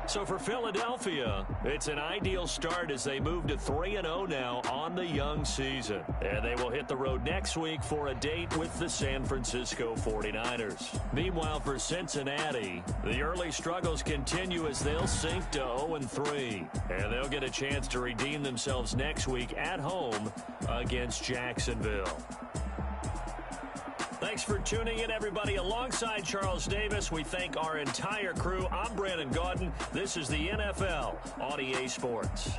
So for Philadelphia, it's an ideal start as they move to 3-0 now on the young season. And they will hit the road next week for a date with the San Francisco 49ers. Meanwhile, for Cincinnati, the early struggles continue as they'll sink to 0-3. And they'll get a chance to redeem themselves next week at home against Jacksonville. Thanks for tuning in, everybody. Alongside Charles Davis, we thank our entire crew. I'm Brandon Gaudin. This is the NFL on EA Sports.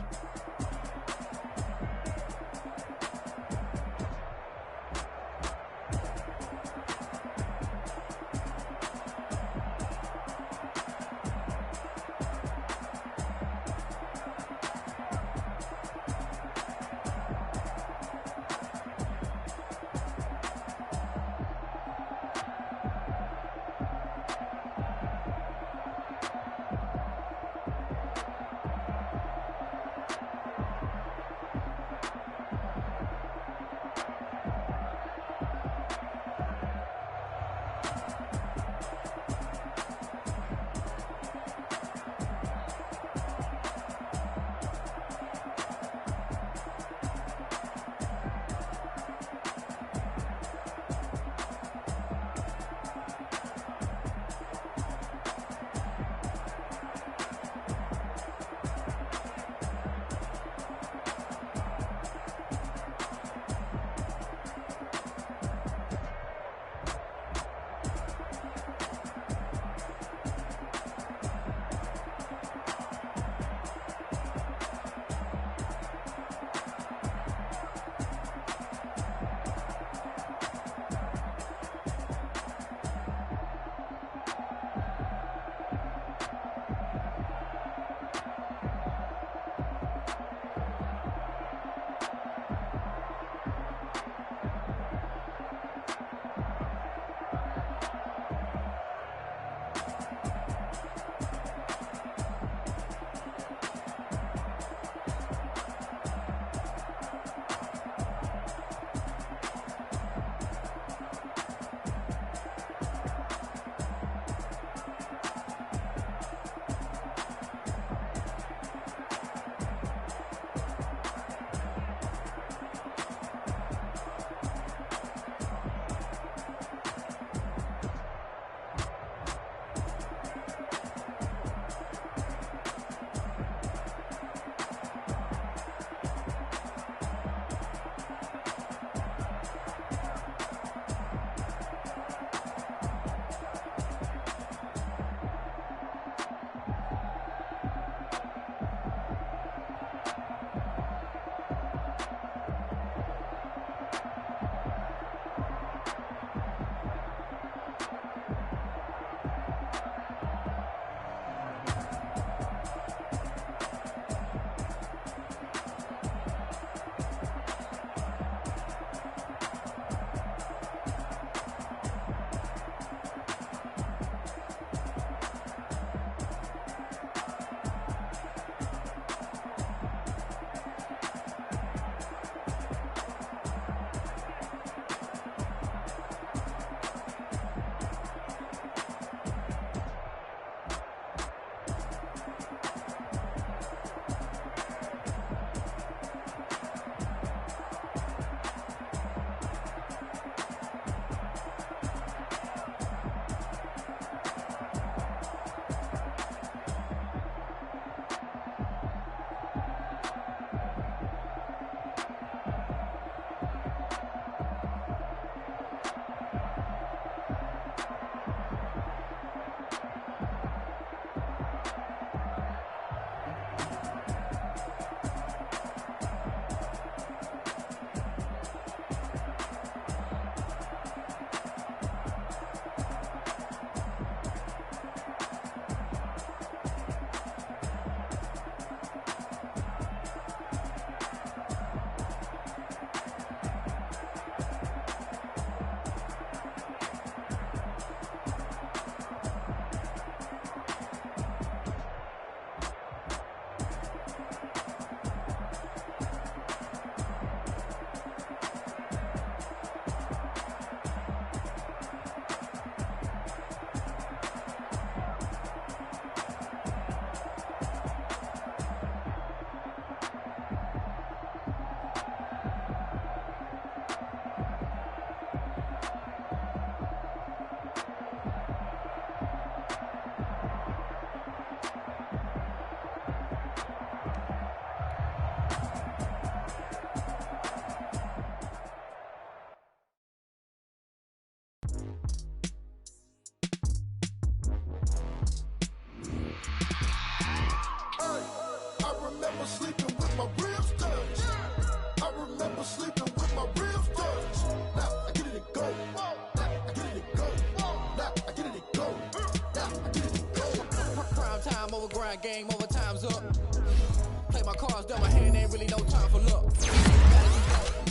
cards dealt my hand, ain't really no time for luck.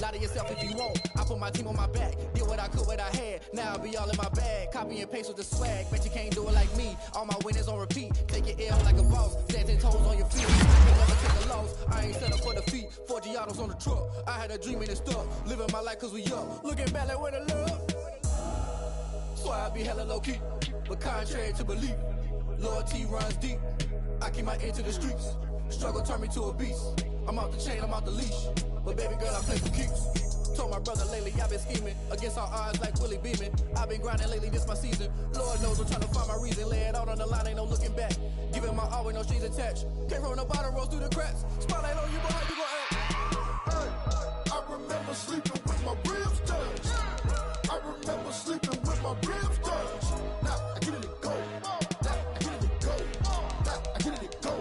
Lie to yourself if you want. I put my team on my back, did what I could, what I had. Now I'll be all in my bag, copy and paste with the swag. Bet you can't do it like me. All my winners on repeat. Take your L like a boss, stand 10 toes on your feet. I can never take a loss. I ain't set up for defeat. 4 Giottos on the truck. I had a dream and it's stuck. Living my life cause we up. Looking back like where the love. So I be hella low key, but contrary to belief, loyalty runs deep. I keep my ear to the streets. Struggle turned me to a beast. I'm out the chain, I'm out the leash. But baby girl, I play for keeps. Told my brother lately I've been scheming against all odds like Willie Beeman. I've been grinding lately, this my season. Lord knows I'm trying to find my reason. Lay it out on the line, ain't no looking back. Giving my all with no strings attached. Can't roll no bottom, rolls through the cracks. Spotlight on you, but how you gon' act? I remember sleeping with my ribs touched. I remember sleeping with my ribs touched. Now I get it to go. Now I get it to go. Now I get it to go.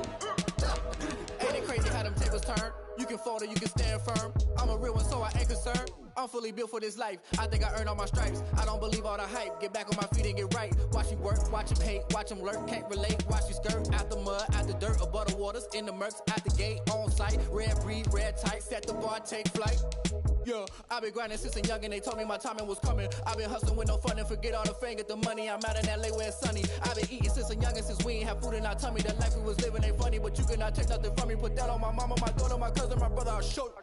Now I get it to go. Ain't it crazy how them tables turn? You can fold or you can stand firm. I'm a real one, so I ain't concerned. I'm fully built for this life. I think I earned all my stripes. I don't believe all the hype. Get back on my feet and get right. Watch you work, watch him hate, watch him lurk. Can't relate, watch you skirt. Out the mud, out the dirt, above the waters, in the murks, out the gate, on site. Red breed, red tight, set the bar, take flight. Yeah, I've been grinding since a young and they told me my timing was coming. I've been hustling with no fun and forget all the fame, get the money. I'm out in LA where it's sunny. I've been eating since a young and since we ain't have food in our tummy. The life we was living ain't funny, but you cannot take nothing from me. Put that on my mama, my daughter, my cousin, my brother, I'll show you.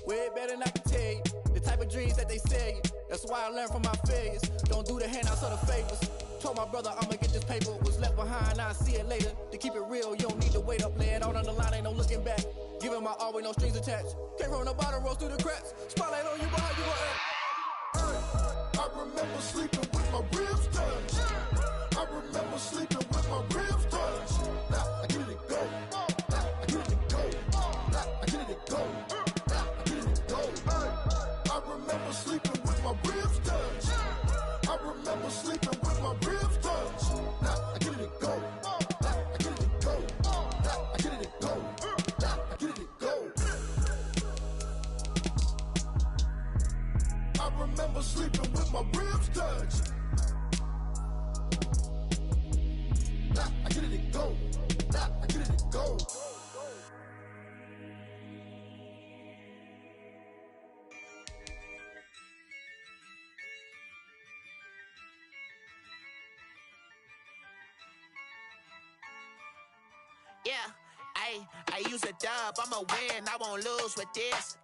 Way better than I can tell you. The type of dreams that they sell you. That's why I learned from my failures. Don't do the handouts or the favors. Told my brother I'ma get this paper. Was left behind, I'll see it later. To keep it real, you don't need to wait up. Lay it out on the line, ain't no looking back. Giving my all with no strings attached. Can't roll no bottom, rolls through the cracks. Spotlight on you, but how you gon' act? I remember sleeping with my ribs touched. I remember sleeping with my ribs touched. Now I get it to go. Now I get it to go. Now I get it to go. Now I get it to go. I remember sleeping with my ribs touched. I remember sleeping with my ribs touched. Now I get it to go. Now I get it to go. Now I get it to go. Now I get it to go. I remember sleeping with my ribs touched. Now I get it to go. Now I get it to go. Yeah, I use a dub, I'ma win, I won't lose with this.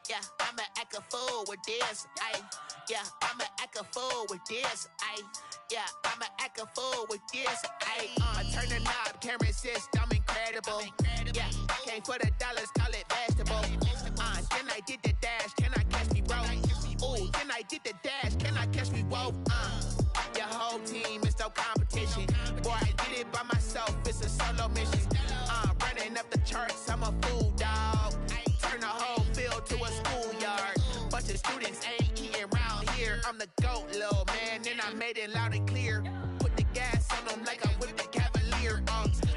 Yeah, I'ma act a fool with this. Yeah, I'ma act a fool with this. Yeah, I'ma act a fool with this. Turn the knob, camera assist, I'm incredible. Yeah, came for the dollars, call it vegetable. Then I did the dash, can I catch me, bro? Ooh, then I did the dash, can I catch me, whoa? Your whole team is no competition. Boy, I did it by myself, it's a solo mission. Running up the charts, I'm a fool, dog. Turn the whole field to a schoolyard. Bunch of students ain't eating round here. I'm the GOAT, little man, and I made it loud and clear. Put the gas on them like I whipped the Cavalier.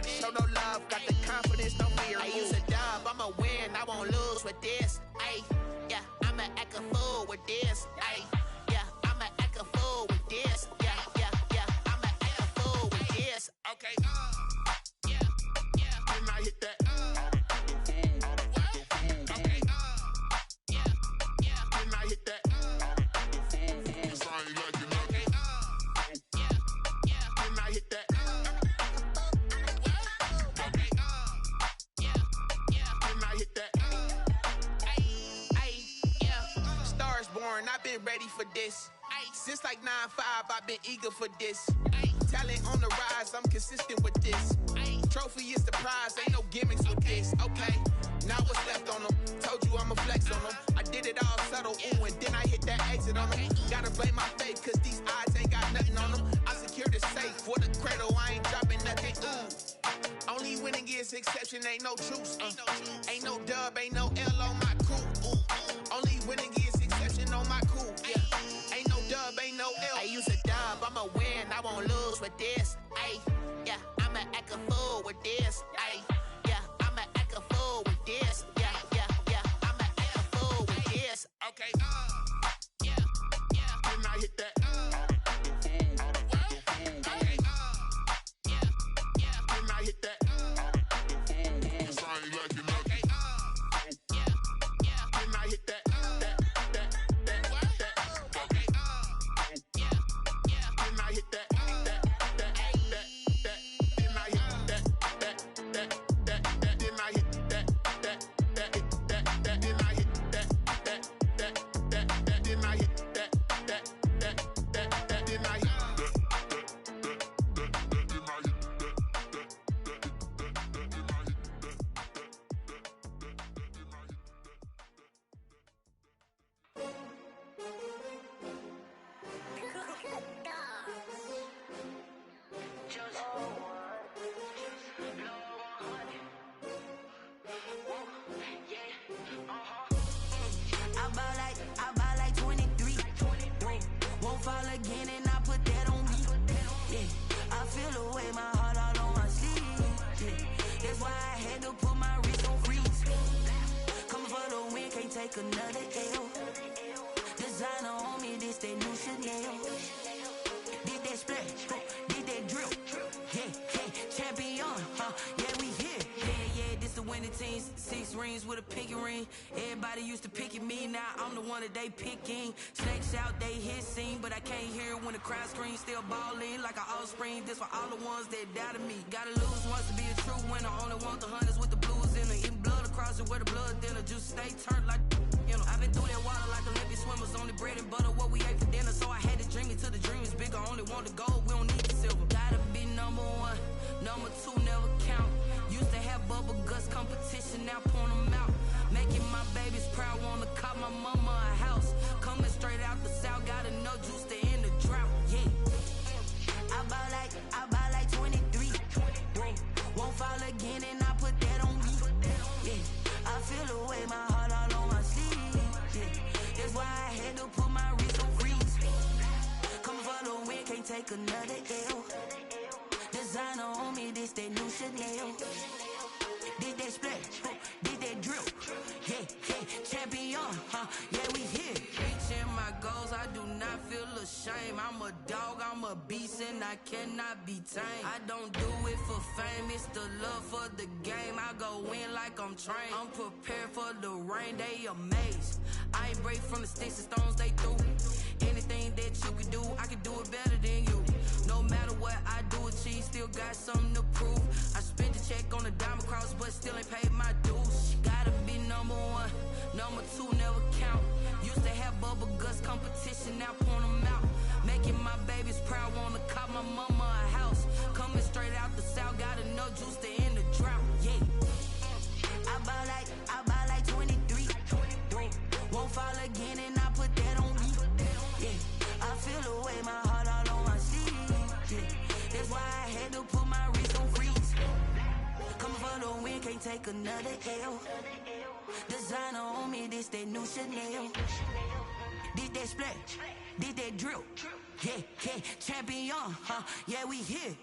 Show no love, got the confidence, no fear. I use a dub, I'ma win, I won't lose with this. Yeah, I'ma act a fool with this. Yeah, I'ma act a fool with this. Yeah, I'ma act a fool with this. Okay, yeah, and I hit that. Okay, yeah, and I hit that. Cause I ain't like it, okay, yeah, and I hit that. Okay, yeah, and I hit that. Yeah, Stars born, I've been ready for this. Since like 9-5, I've been eager for this. Talent on the rise, I'm consistent with this. Trophy is the prize, ain't no gimmicks with this. Okay, now what's left on them? Told you I'ma flex on them. I did it all subtle, ooh, and then I hit that exit on them. Gotta blame my faith, cause these odds ain't got nothing on them. I secure the safe for the cradle, I ain't dropping nothing, ooh. Only winning is exception, ain't no truce. Ain't no dub, ain't no L on my crew. Only winning is exception on my crew. Yeah, ain't no dub, ain't no L. I use a dub, I'ma win, I won't lose with this. Yeah, I'ma act a fool with this. Yeah, I'ma act a fool with this. Yeah, I'ma act a fool with this. Okay, yeah, and I hit that. Okay, yeah, and I hit that. Cause I ain't like it, feel the way, my heart all on my sleeve. Yeah. That's why I had to put my wrist on freeze. Coming for the win, can't take another L. Designer on me, this that new Chanel. Did that splash, did that drill. Yeah, champion, yeah, we here. Yeah, this the winning team. 6 rings with a pinky ring. Everybody used to picking me, now I'm the one that they picking. Snakes out, they hit scene, but I can't hear when the crowd screams. Still ballin' like an offspring. This for all the ones that doubted me. Gotta lose once to be a true winner. Only want the hunters with the blues in it. Eating blood across it where the blood dinner. Just stay turned like, you know. I've been through that water like Olympic swimmers. Only bread and butter, what we ate for dinner. So I had to dream it till the dream is bigger. Only want the gold, we don't need the silver. Gotta be number 1, number 2 never count. Used to have bubble guts competition, now point them out. Making my babies proud, wanna call my mama a house. Coming straight out the south, got enough juice to end the drought. Yeah, I buy like 23. Won't fall again, and I put that on me. Yeah, I feel the way, my heart all on my sleeve. Yeah, that's why I had to put my wrist on freeze. Coming for the win, can't take another L. Designer on me, this that new Chanel. Did that splash, did that drill. Yeah, champion, yeah, we here. Reaching my goals, I do not feel ashamed. I'm a dog, I'm a beast, and I cannot be tamed. I don't do it for fame, it's the love for the game. I go in like I'm trained. I'm prepared for the rain, they amazed. I ain't break from the sticks and stones they threw. Anything that you could do, I could do it better than you. No matter what I do, achieve, still got something to prove. I spent the check on the diamond cross, but still ain't paid my dues. Gotta be number 1, number 2 never count. Used to have bubble guts competition, now point them out. Making my babies proud, wanna call my mama a house. Coming straight out the south, got enough juice to end the drought. Yeah, I buy like 23. Won't fall again, and I put that on me. Yeah, I feel the way, my heart all on my sleeve. Yeah, that's why I had to put my wrist on freeze. Coming for the win, can't take another L. Designer on me, this that new Chanel. Did that splash, did that drill. Yeah, champion, yeah, we here.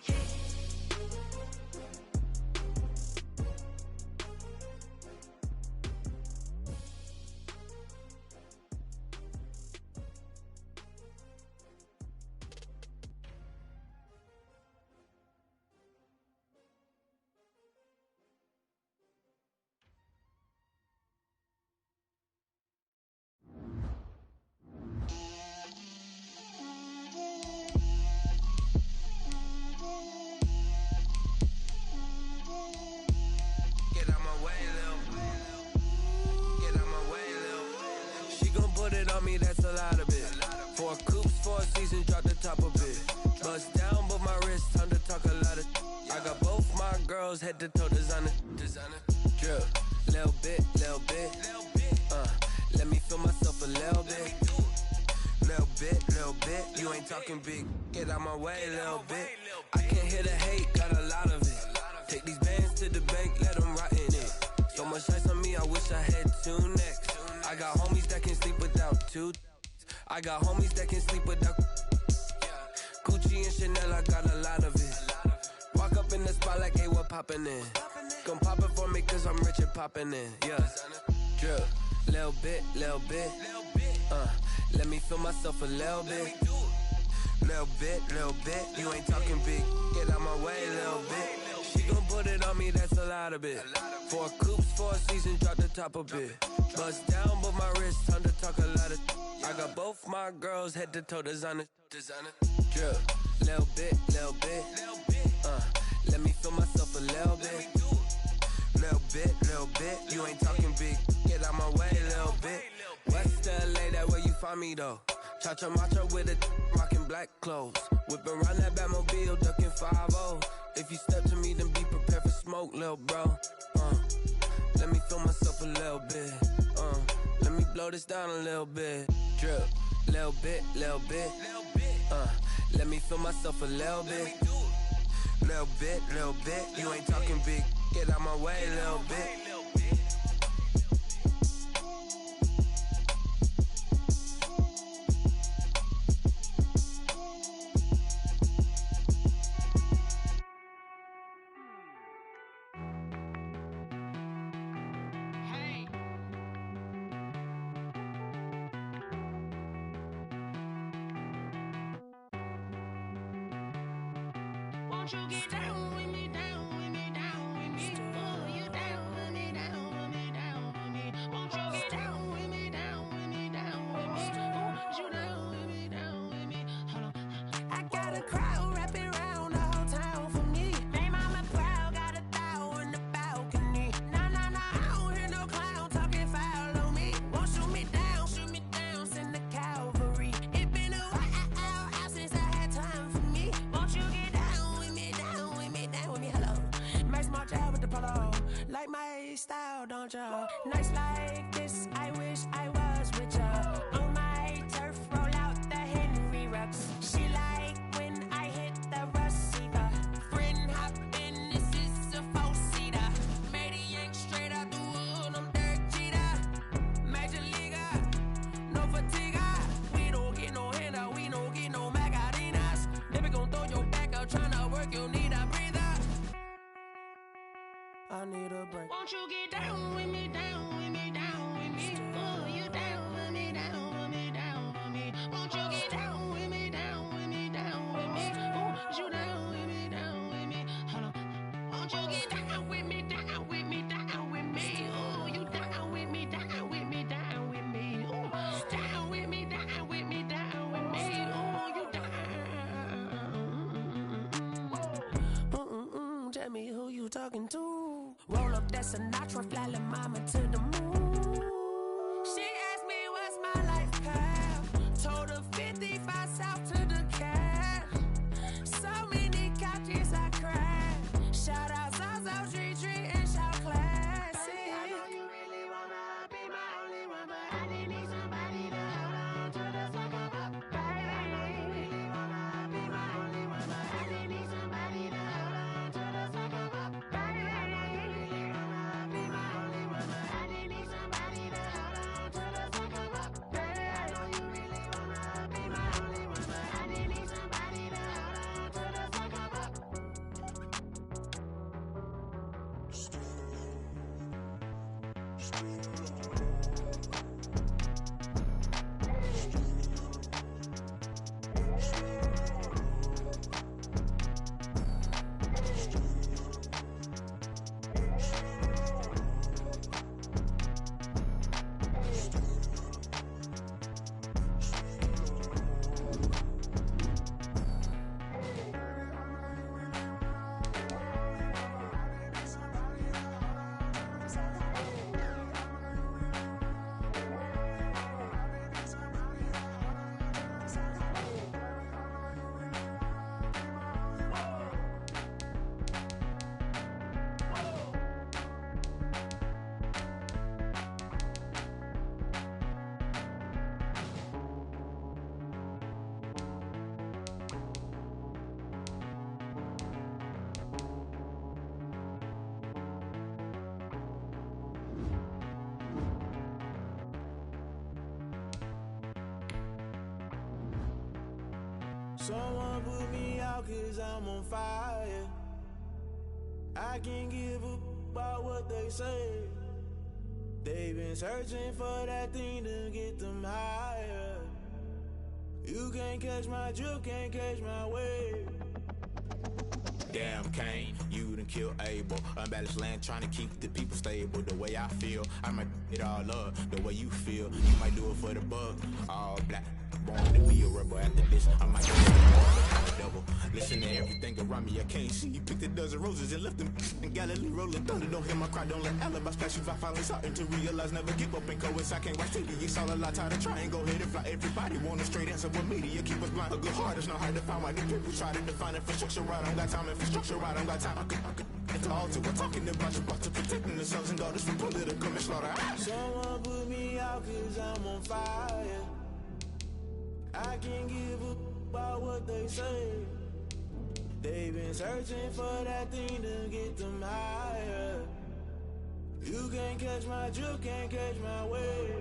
That's a lot of it. 4 coops, 4 seasons, drop the top of it. Bust down, but my wrist, time to talk a lot of. I got both my girls head to toe designer. Drill, little bit. Let me feel myself a little bit. Little bit. You ain't talking big. Get out my way, little bit. I can't hear the hate, got a lot of it. Take these bands to the bank, let them rot in it. So much ice on me, I wish I had 2 necks. I got homies that can sleep without 2. I got homies that can sleep without. Gucci and Chanel, I got a lot of it. Walk up in the spot like, hey, what poppin' in? Come pop it for me, cause I'm rich and poppin' in. Yeah, drill, little bit. Let me feel myself a little bit. Little bit. You ain't talking big. Get out my way, little bit. She gon' put it on me, that's a lot of it. 4 coops, 4 seasons, drop the top of it. Bust down, but my wrist, time to talk a lot of. I got both my girls head to toe designer. Drill, little bit. Let me feel myself a little bit. Little bit. You ain't talking big. Get out my way, little bit. West LA, that where you find me though. Cha-cha macha with a rockin' black clothes. Whippin' around that Batmobile, duckin' 5-0. If you step to me, then be prepared for smoke, lil' bro. Let me feel myself a little bit. Let me blow this down a little bit. Drip, little bit. Let me feel myself a little bit. Little bit. You ain't talking big. Get out my way, little bit. Won't you get down with me, down with me, down with me? Oh, you down with me, down with me, down with me. Won't you get down with me, down with me, down with me? Oh, you down with me, down with me. Hold on. I got a crowd wrapping around the whole town for me. Hey, mama proud, got a thou in the balcony. Nah, I don't hear no clown talking foul on me. Won't shoot me down, send the cavalry. It been a while since I had time for me. Won't you get down with me, down with me, down with me? Hello. Max March out with the polo. Like my style, don't ya? Nights like this, I wish I was with ya. On my turf, roll out the Henry Rux. She like when I hit the receiver. Friend hop in, this is a four-seater. Made a yank straight out the wood, I'm Derek Jeter. Major leaguer, no fatigue. We don't get no handout, we don't get no Magarinas. Never gon' throw your back out, tryna work, you need a breather. I need a break. Won't you get down with me, down with me, down with me? Oh, you down with me, down with me, down with me. Won't you get down with me, down with me, down with me? Oh, you down with me, down with me. Hold on. Won't you get down with me, down with me, down with me? Oh, you down with me, down with me, down with me. Oh, down with me, down with me, down with me. Oh, you down. Tell me who you talking to. Roll up that Sinatra, fly la mama to the moon. She asked me what's my life path. Told her 55 south to the cat. So many couches I cried. Shout out South Tree and shout classy. I know you really wanna be my only one, but I didn't need somebody to hold on to the second up. Baby, I know you really wanna be my only one, but I didn't need somebody to hold on to the second up. Baby, I know you really wanna be my only one, but I didn't need somebody to hold on to the second up. Baby, I know you really wanna be my only one, but I didn't need somebody to hold on to the second up. Someone put me out 'cause I'm on fire. I can't give up about what they say. They've been searching for that thing to get them higher. You can't catch my drift, can't catch my wave. Damn Kane, you done killed Abel. Unbalanced land trying to keep the people stable. The way I feel, I might it all up. The way you feel, you might do it for the buck. All black, born to be a rebel. After this, I might be a devil. Listen to everything around me, I can't see. You picked a dozen roses and left them in Galilee rolling thunder. Don't hear my cry, don't let alibis pass you. I finally starting to realize, never give up and coincide. Can't watch TV, it's all a lot. Tired of trying, go ahead and fly. Everybody want a straight answer with media, keep us blind. A good heart is not hard to find. Why these people try to define infrastructure right? I don't got time, infrastructure right, I don't got time. I could get to altar. We're talking about you, about to protecting the sons and daughters from political slaughter. Someone put me out 'cause I'm on fire. I can't give up about what they say. They've been searching for that thing to get them higher. You can't catch my drift, can't catch my wave.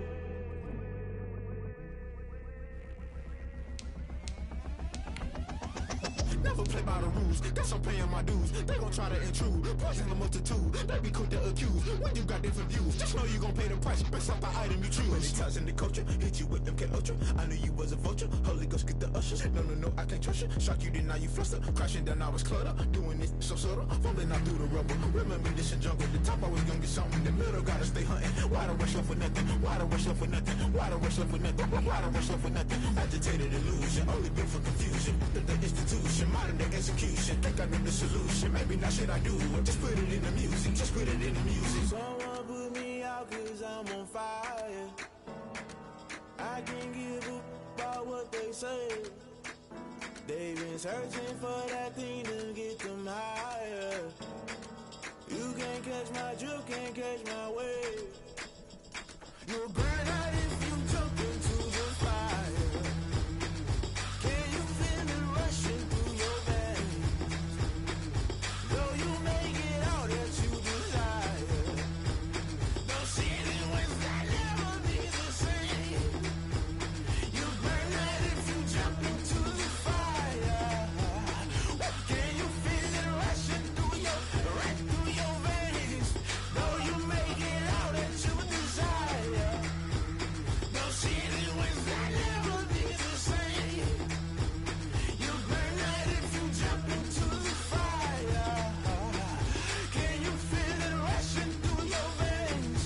Never play by the rules. Guess I'm paying my dues. They gon' try to intrude. Poison the multitude. They be quick to accuse. When you got different views, just know you gon' pay the price based off the item you choose. Many times in the culture, hit you with MK Ultra. I knew you was a vulture. Holy Ghost get the ushers. No, I can't trust you. Shock you, then now you fluster. Crashing down, I was clutter. Doing this so subtle. Fumbling out through the rubble. Remember this in jungle. The top always gonna get something. The middle gotta stay hunting. Why the rush up for nothing? Why the rush up for nothing? Why the rush up for nothing? Why the rush up for nothing? Agitated illusion. Only built for confusion. The institution. Modern day execution. Think I know the solution. Maybe not shit I do. Just put it in the music. Just put it in the music. Someone put me out cause I'm on fire. I can't give up about what they say. They've been searching for that thing to get them higher. You can't catch my drip, can't catch my wave. You'll burn out if you jump into the fire. Can you feel it rushing through your veins? Though you make it all that you desire. No city was that never be the same. You burn out if you jump into the fire. Can you feel it rushing through your veins? Though you make it all that you desire. No city was that never be the same. You burn out if you jump into the fire. Can you feel it rushing through your veins?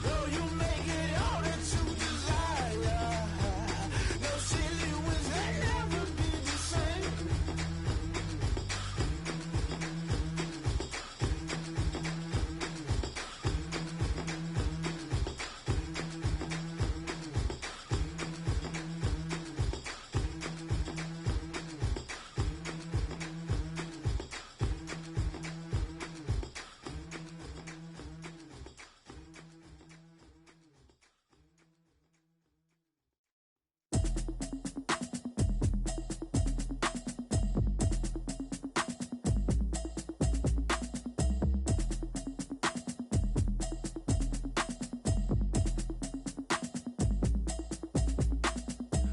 Though you make it all that you desire. No city was that never be the same.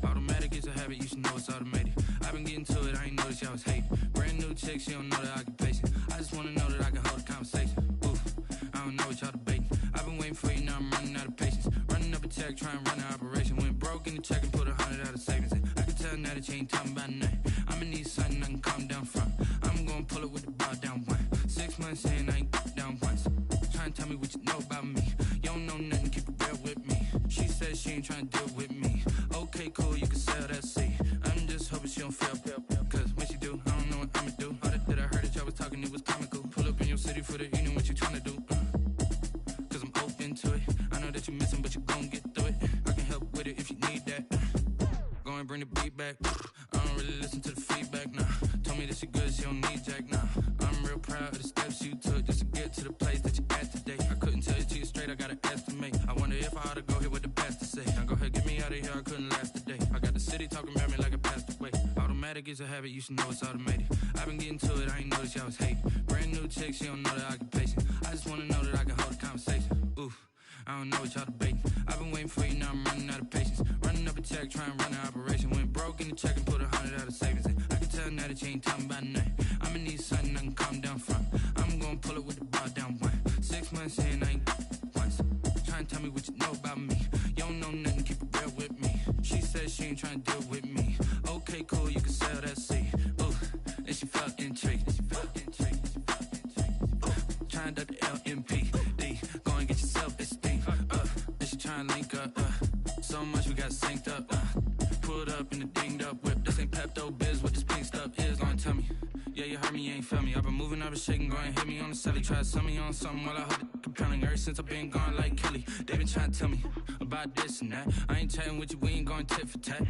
Automatic is a habit, you should know it's automated. I've been getting to it, I ain't noticed y'all was hating. Brand new chick, she don't know the occupation. I just wanna know that I can hold a conversation. Oof, I don't know what y'all debating. I've been waiting for you, now I'm running out of patience. Running up a check, trying to run an operation. Went broke in the check and put 100 out of savings in. I can tell now that you ain't talking about nothing. I'ma need something I can calm down from. I'm gonna pull it with the bar down one. 6 months in, I ain't down once. Trying to tell me what you know about me. You don't know nothing, keep it real with me. She says she ain't trying to deal with me. Okay, cool, you can sell that seat. I'm just hoping she don't feel. Cause when she do, I don't know what I'ma do. All that I heard that y'all was talking, it was comical. Pull up in your city for the evening, what you tryna do? Cause I'm open to it. I know that you missing, but you gon' get through it. I can help with it if you need that. Go and bring the beat back. I don't really listen to the feedback, nah. Told me that she good, she don't need jack, nah. I'm real proud of the steps you took just to get to the place that you at today. I couldn't tell you to you straight, I gotta estimate. I wonder if I ought to go here with the pastor say. Now go ahead, get me out of here, I couldn't last a day. I got the city talking about me like I passed away. Automatic is a habit, you should know it's automated. I've been getting to it, I ain't noticed y'all was hating. Brand new chick, she don't know the occupation. I just wanna know that I can hold a conversation. Oof, I don't know what y'all debating. I've been waiting for you, now I'm running out of patience. Running up a check, trying to run an operation. Went broke in the check and put 100 out of savings in. I can tell now that you ain't talking about nothing. I'ma need something I can calm down from. I'm gonna pull it with the bar down one. 6 months in, I ain't once. Trying to tell me what you know about me. You don't know nothing, keep it real with me. She says she ain't trying to deal with me. Okay, cool, you can sell that seat. Ooh, and she felt intrigued. Trying to duck the LMPD. Go and get your self-esteem. And she trying to link up. So much we got synced up. Pulled up in the dinged up whip. This ain't Pepto-Biz, what this pink stuff is. Gonna tell me. Yeah, you heard me, you ain't felt me. I've been moving, I've been shaking, go and hit me on the celly. Try to sell me on something while I hold it compelling. Ever since I've been gone like Kelly, they been trying to tell me about this and that. I ain't chatting with you, we ain't going tit for tat.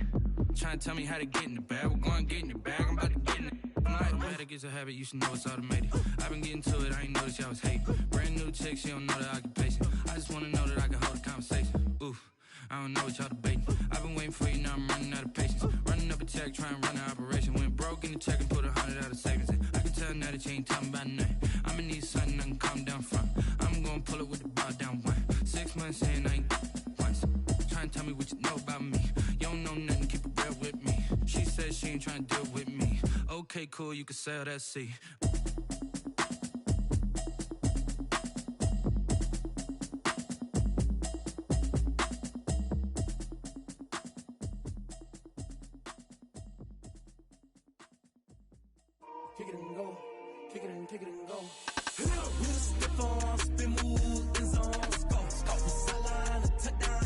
Trying to tell me how to get in the bag, we're going to get in the bag, I'm about to get in it. Automatic is a habit, you should know it's automated. I've been getting to it, I ain't noticed y'all was hating. Brand new chick, she don't know the occupation. I just wanna know that I can hold a conversation. Oof, I don't know what y'all debating. I've been waiting for you, now I'm running out of patience. Running up a check, trying to run an operation. Went broke in the check and put 100 out of savings in. I can tell now that you ain't talking about nothing. I'ma need something I can calm down from. I'm gonna pull it with the bar down one. 6 months in, I ain't once. Trying to tell me what you know about me. You don't know nothing, keep it real with me. She says she ain't trying to deal with me. cool, you can sail that sea. Kick it and go. Kick it and go. Hit up with a stiff on, spin move, in zone, scope. Sideline, touchdown.